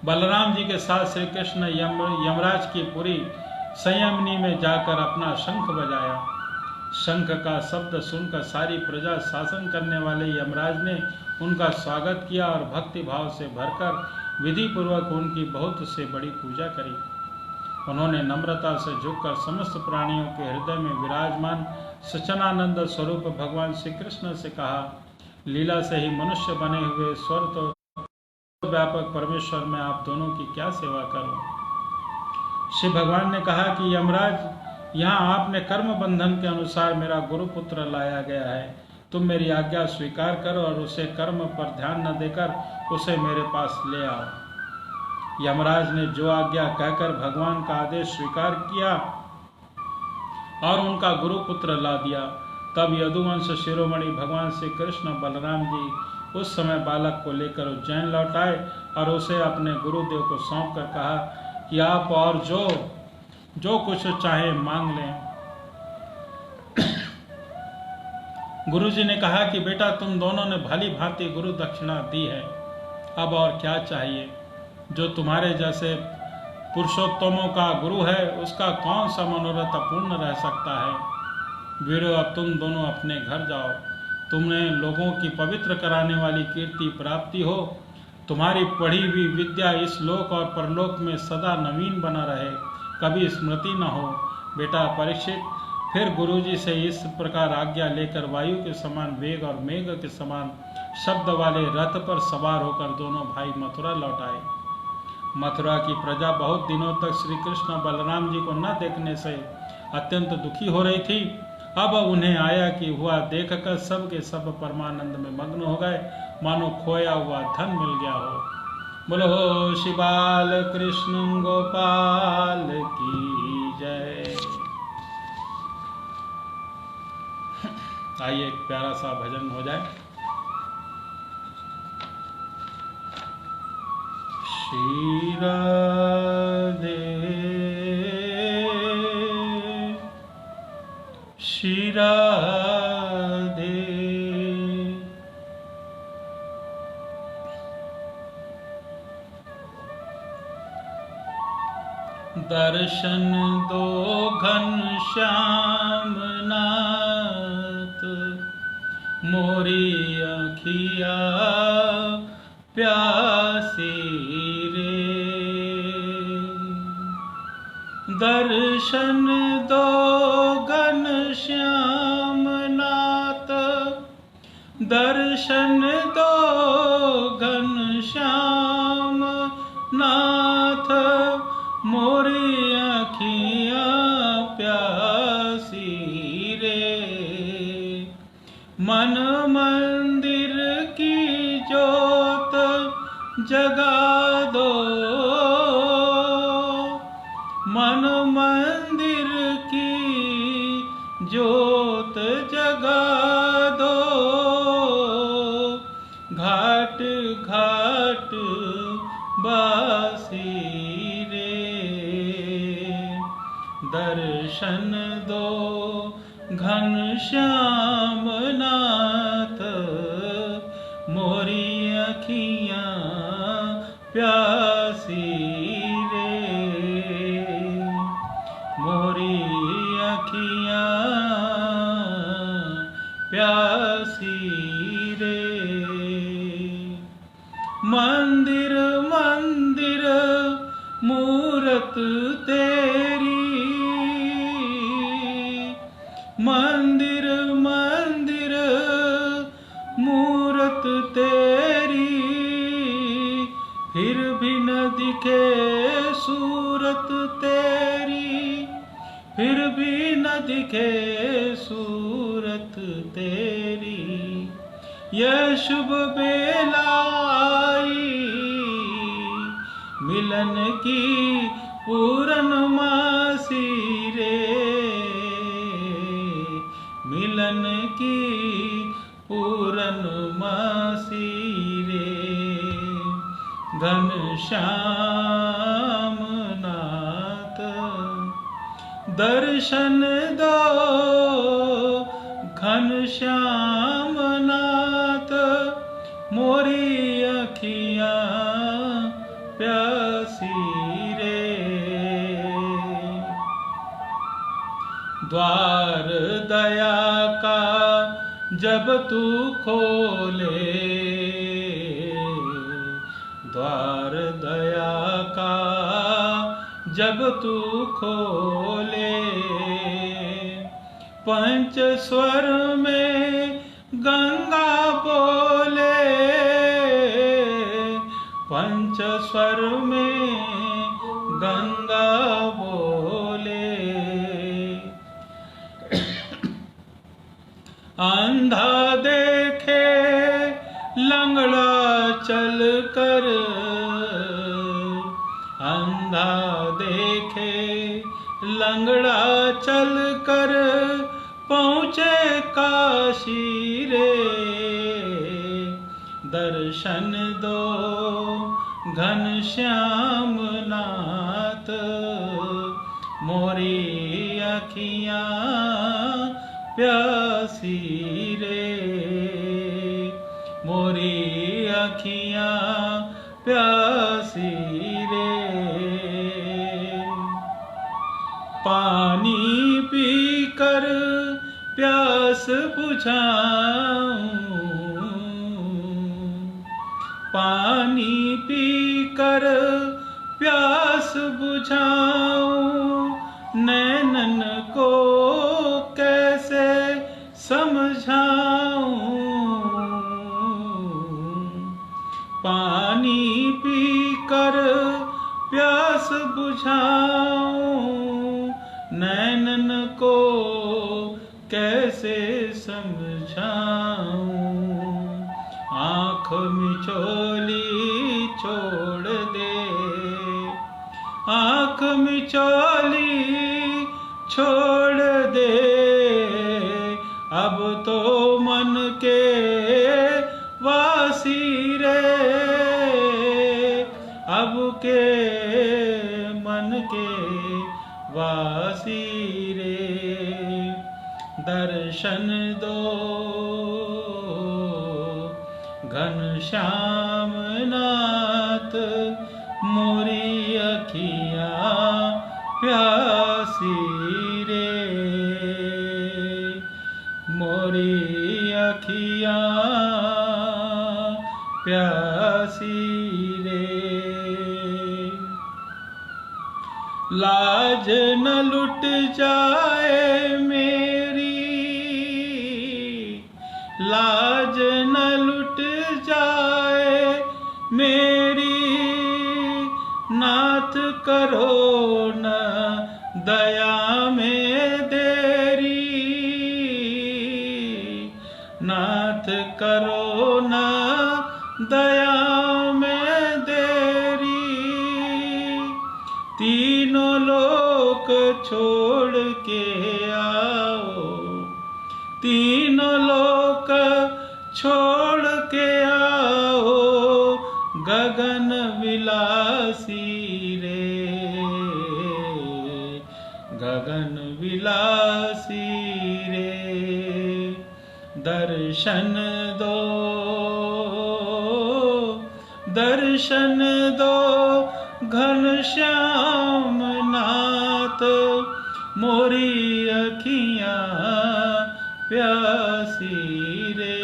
बलराम जी के साथ श्री कृष्ण यमराज की पुरी संयमनी में जाकर अपना शंख बजाया। शंख का शब्द सुनकर सारी प्रजा शासन करने वाले यमराज ने उनका स्वागत किया और भक्ति भाव से भरकर विधि पूर्वक उनकी बहुत से बड़ी पूजा करी। उन्होंने नम्रता से झुककर समस्त प्राणियों के हृदय में विराजमान सच्चिदानंद स्वरूप भगवान श्री कृष्ण से कहा, लीला से ही मनुष्य बने हुए स्वर्ग तो व्यापक परमेश्वर में आप दोनों की क्या सेवा करूं। श्री भगवान ने कहा कि यमराज, यहाँ आपने कर्म बंधन के अनुसार मेरा गुरुपुत्र लाया गया है। तुम मेरी आज्ञा स्वीकार करो और उसे कर्म पर ध्यान न देकर उसे मेरे पास ले आओ। यमराज ने जो आज्ञा कहकर भगवान का आदेश स्वीकार किया और उनका गुरुपुत्र ला दिया। तब यदुवंश शिरोमणि भगवान श्री कृष्ण बलराम जी उस समय बालक को लेकर उज्जैन लौट आए और उसे अपने गुरुदेव को सौंप कर कहा कि आप और जो कुछ चाहे मांग लें। गुरुजी ने कहा कि बेटा, तुम दोनों ने भली भांति गुरु दक्षिणा दी है, अब और क्या चाहिए। जो तुम्हारे जैसे पुरुषोत्तमों का गुरु है, उसका कौन सा मनोरथ अपूर्ण रह सकता है। वीरो, अब तुम दोनों अपने घर जाओ। तुम्हें लोगों की पवित्र कराने वाली कीर्ति प्राप्ति हो। तुम्हारी पढ़ी हुई विद्या इस लोक और परलोक में सदा नवीन बना रहे, कभी स्मृति न हो। बेटा परीक्षित फिर गुरुजी से इस प्रकार आज्ञा लेकर वायु के समान वेग और मेघ के समान शब्द वाले रथ पर सवार होकर दोनों भाई मथुरा लौट आए। मथुरा की प्रजा बहुत दिनों तक श्री कृष्ण बलराम जी को न देखने से अत्यंत दुखी हो रही थी। अब उन्हें आया कि हुआ देखकर सब के सब परमानंद में मग्न हो गए, मानो खोया हुआ धन मिल गया हो। बोलो श्री बाल कृष्ण गोपाल की जय। आइए एक प्यारा सा भजन हो जाए। श्री राधे श्री राधे, दर्शन दो घनश्याम नाथ, मोरी अखिया प्यासी रे। दर्शन दो घनश्याम नाथ, दर्शन दो घनश्याम नाथ, मोरी अखिया प्यासी रे। मन मंदिर की जोत जगा दो, मन मंदिर की जोत जगा दो। घाट घाट बासी रे, दर्शन दो घनश्याम नाथ, मोरी अखियाँ प्यासी रे। मोरी अखियाँ प्यासी रे। मंदिर मंदिर मूरत तेरी, मंदिर मंदिर मूरत तेरी, फिर भी न दिखे सूरत तेरी, फिर भी न दिखे सूरत तेरी। यह शुभ बेला आई मिलन की पूर्णमासी रे, मिलन की पूर्णमासी रे। घनश्याम नाथ, दर्शन दो घनश्याम नाथ, मोरी अखियाँ प्यासी रे। द्वार दया का जब तू खोले, द्वार दया का जब तू खोले, पंच स्वर में गंगा बोले, पंच स्वर में गंगा बोले। अंधा देखे लंगड़ा चल कर, अंधा देखे लंगड़ा चल कर पहुँचे काशी रे। दर्शन दो घनश्याम नाथ, मोरी अखियाँ प्यासी रे, मोरी अखियाँ प्यासी रे। पानी पीकर प्यास बुझाऊं, पानी पीकर प्यास बुझाऊं, नैनन को कैसे समझाऊं। पानी पीकर प्यास बुझाऊं, नैनन को कैसे समझाऊं। आँख मिचौली छोड़ दे, आँख मिचौली छोड़ दे, अब तो मन के वासी रे, अब के मन के वासी रे। दर्शन दो घनश्याम नाथ, मोरी अखियाँ प्यासी रे, मोरी अखियाँ प्यासी रे। लाज न लुट जाए मेरी, लाज न लुट जाए मेरी, नाथ करो न दया में देरी, नाथ करो न दया में देरी। तीनों लोक छोड़ के आओ, तीनों लोक छोड़ के आओ, गगन विलासी रे, गगन विलासी रे। दर्शन दो, दर्शन दो घनश्याम नाथ, मोरी अखियाँ प्यासी रे,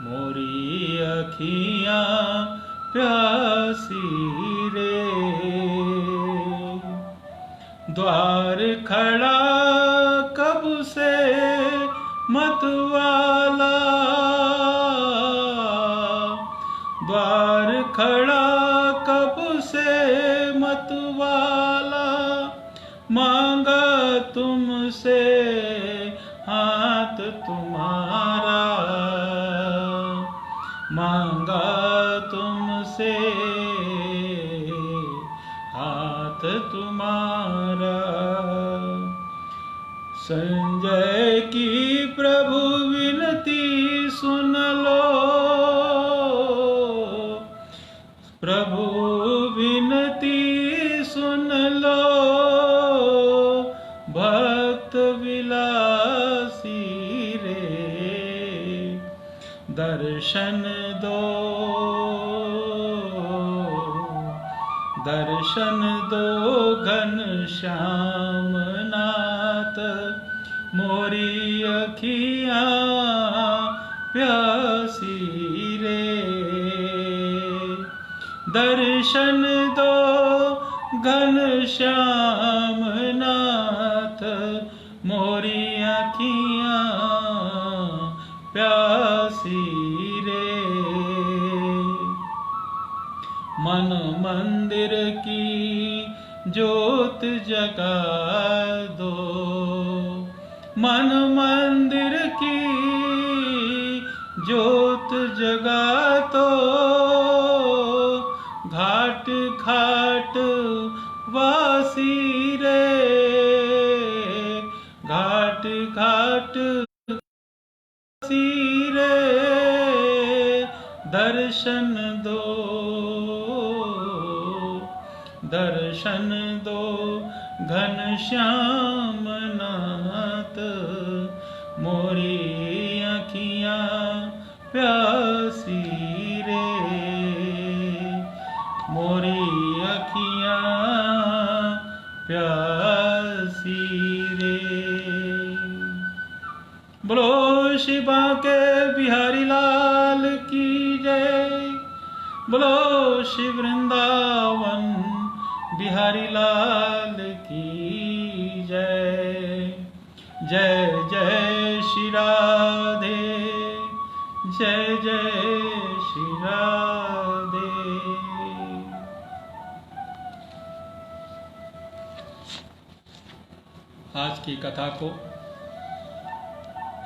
मोरी अखियाँ प्यासी रे। द्वार खड़ा कब से मतवाला, द्वार खड़ा कब से मतवाला, मांगा तुमसे हाथ तुम्हारा, मांगा तुमसे हाथ तुम्हारा। संजय की प्रभु विनती सुन लो, प्रभु विनती सुन लो, भक्त विलासी रे। दर्शन दो, दर्शन दो घनश्याम नाथ, मोरी अखियाँ प्यासी रे। दर्शन दो घनश्याम नाथ, मोरी अखियाँ प्यासी रे। मन मंदिर की ज्योत जगा दो, मन मंदिर की ज्योत जगा तो घाट घाट वासी रे, घाट घाट वासी रे, दर्शन दो, दर्शन दो घनश्याम नाथ, मोरी अखियां प्यासी रे, मोरी अखियां प्यासी रे। बोलो शिवा के बिहारी लाल की जय, बोलो शिव वृंदावन बिहारी लाल की जय। जय जय श्री राधे, जय जय श्री राधे। आज की कथा को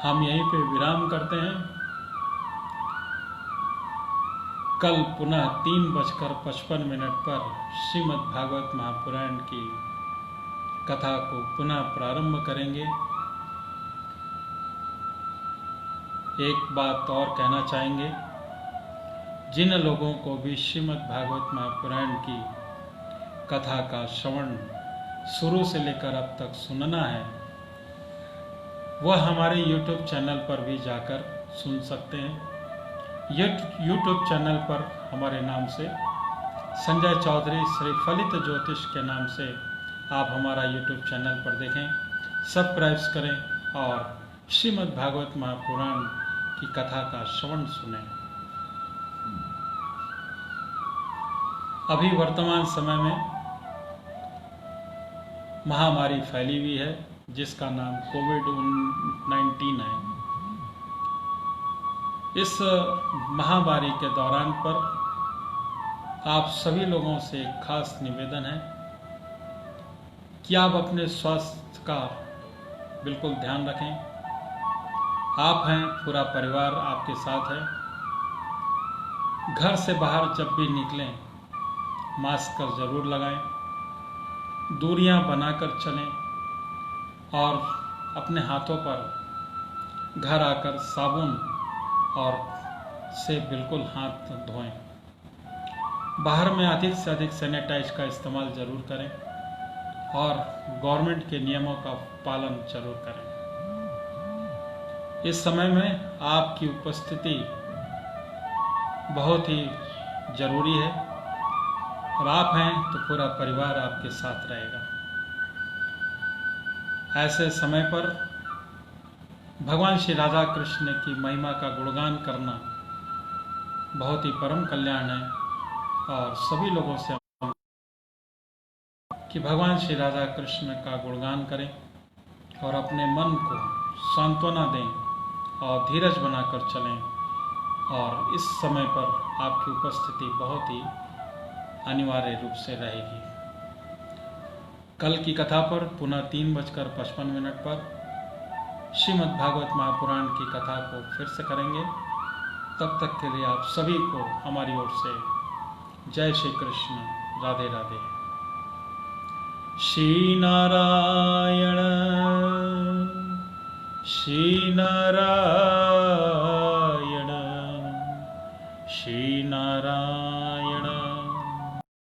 हम यहीं पे विराम करते हैं। कल पुनः 3:55 पर श्रीमद् भागवत महापुराण की कथा को पुनः प्रारंभ करेंगे। एक बात और कहना चाहेंगे, जिन लोगों को भी श्रीमद् भागवत महापुराण की कथा का श्रवण शुरू से लेकर अब तक सुनना है, वह हमारे YouTube चैनल पर भी जाकर सुन सकते हैं। YouTube चैनल पर हमारे नाम से संजय चौधरी श्री फलित ज्योतिष के नाम से आप हमारा YouTube चैनल पर देखें, सब्सक्राइब करें और श्रीमद् भागवत महापुराण की कथा का श्रवण सुनें। अभी वर्तमान समय में महामारी फैली हुई है जिसका नाम कोविड-19 है। इस महामारी के दौरान पर आप सभी लोगों से एक खास निवेदन है कि आप अपने स्वास्थ्य का बिल्कुल ध्यान रखें। आप हैं, पूरा परिवार आपके साथ है। घर से बाहर जब भी निकलें मास्क जरूर लगाएं, दूरियां बनाकर चलें और अपने हाथों पर घर आकर साबुन और से बिल्कुल हाथ धोएं। बाहर में अधिक से अधिक सैनिटाइज का इस्तेमाल जरूर करें और गवर्नमेंट के नियमों का पालन जरूर करें। इस समय में आपकी उपस्थिति बहुत ही जरूरी है और आप हैं तो पूरा परिवार आपके साथ रहेगा। ऐसे समय पर भगवान श्री राधा कृष्ण की महिमा का गुणगान करना बहुत ही परम कल्याण है और सभी लोगों से कि भगवान श्री राधा कृष्ण का गुणगान करें और अपने मन को सांत्वना दें और धीरज बनाकर चलें। और इस समय पर आपकी उपस्थिति बहुत ही अनिवार्य रूप से रहेगी। कल की कथा पर पुनः 3:55 पर श्रीमद् भागवत महापुराण की कथा को फिर से करेंगे। तब तक के लिए आप सभी को हमारी ओर से जय श्री कृष्ण, राधे राधे। श्री नारायण, श्री नारायण।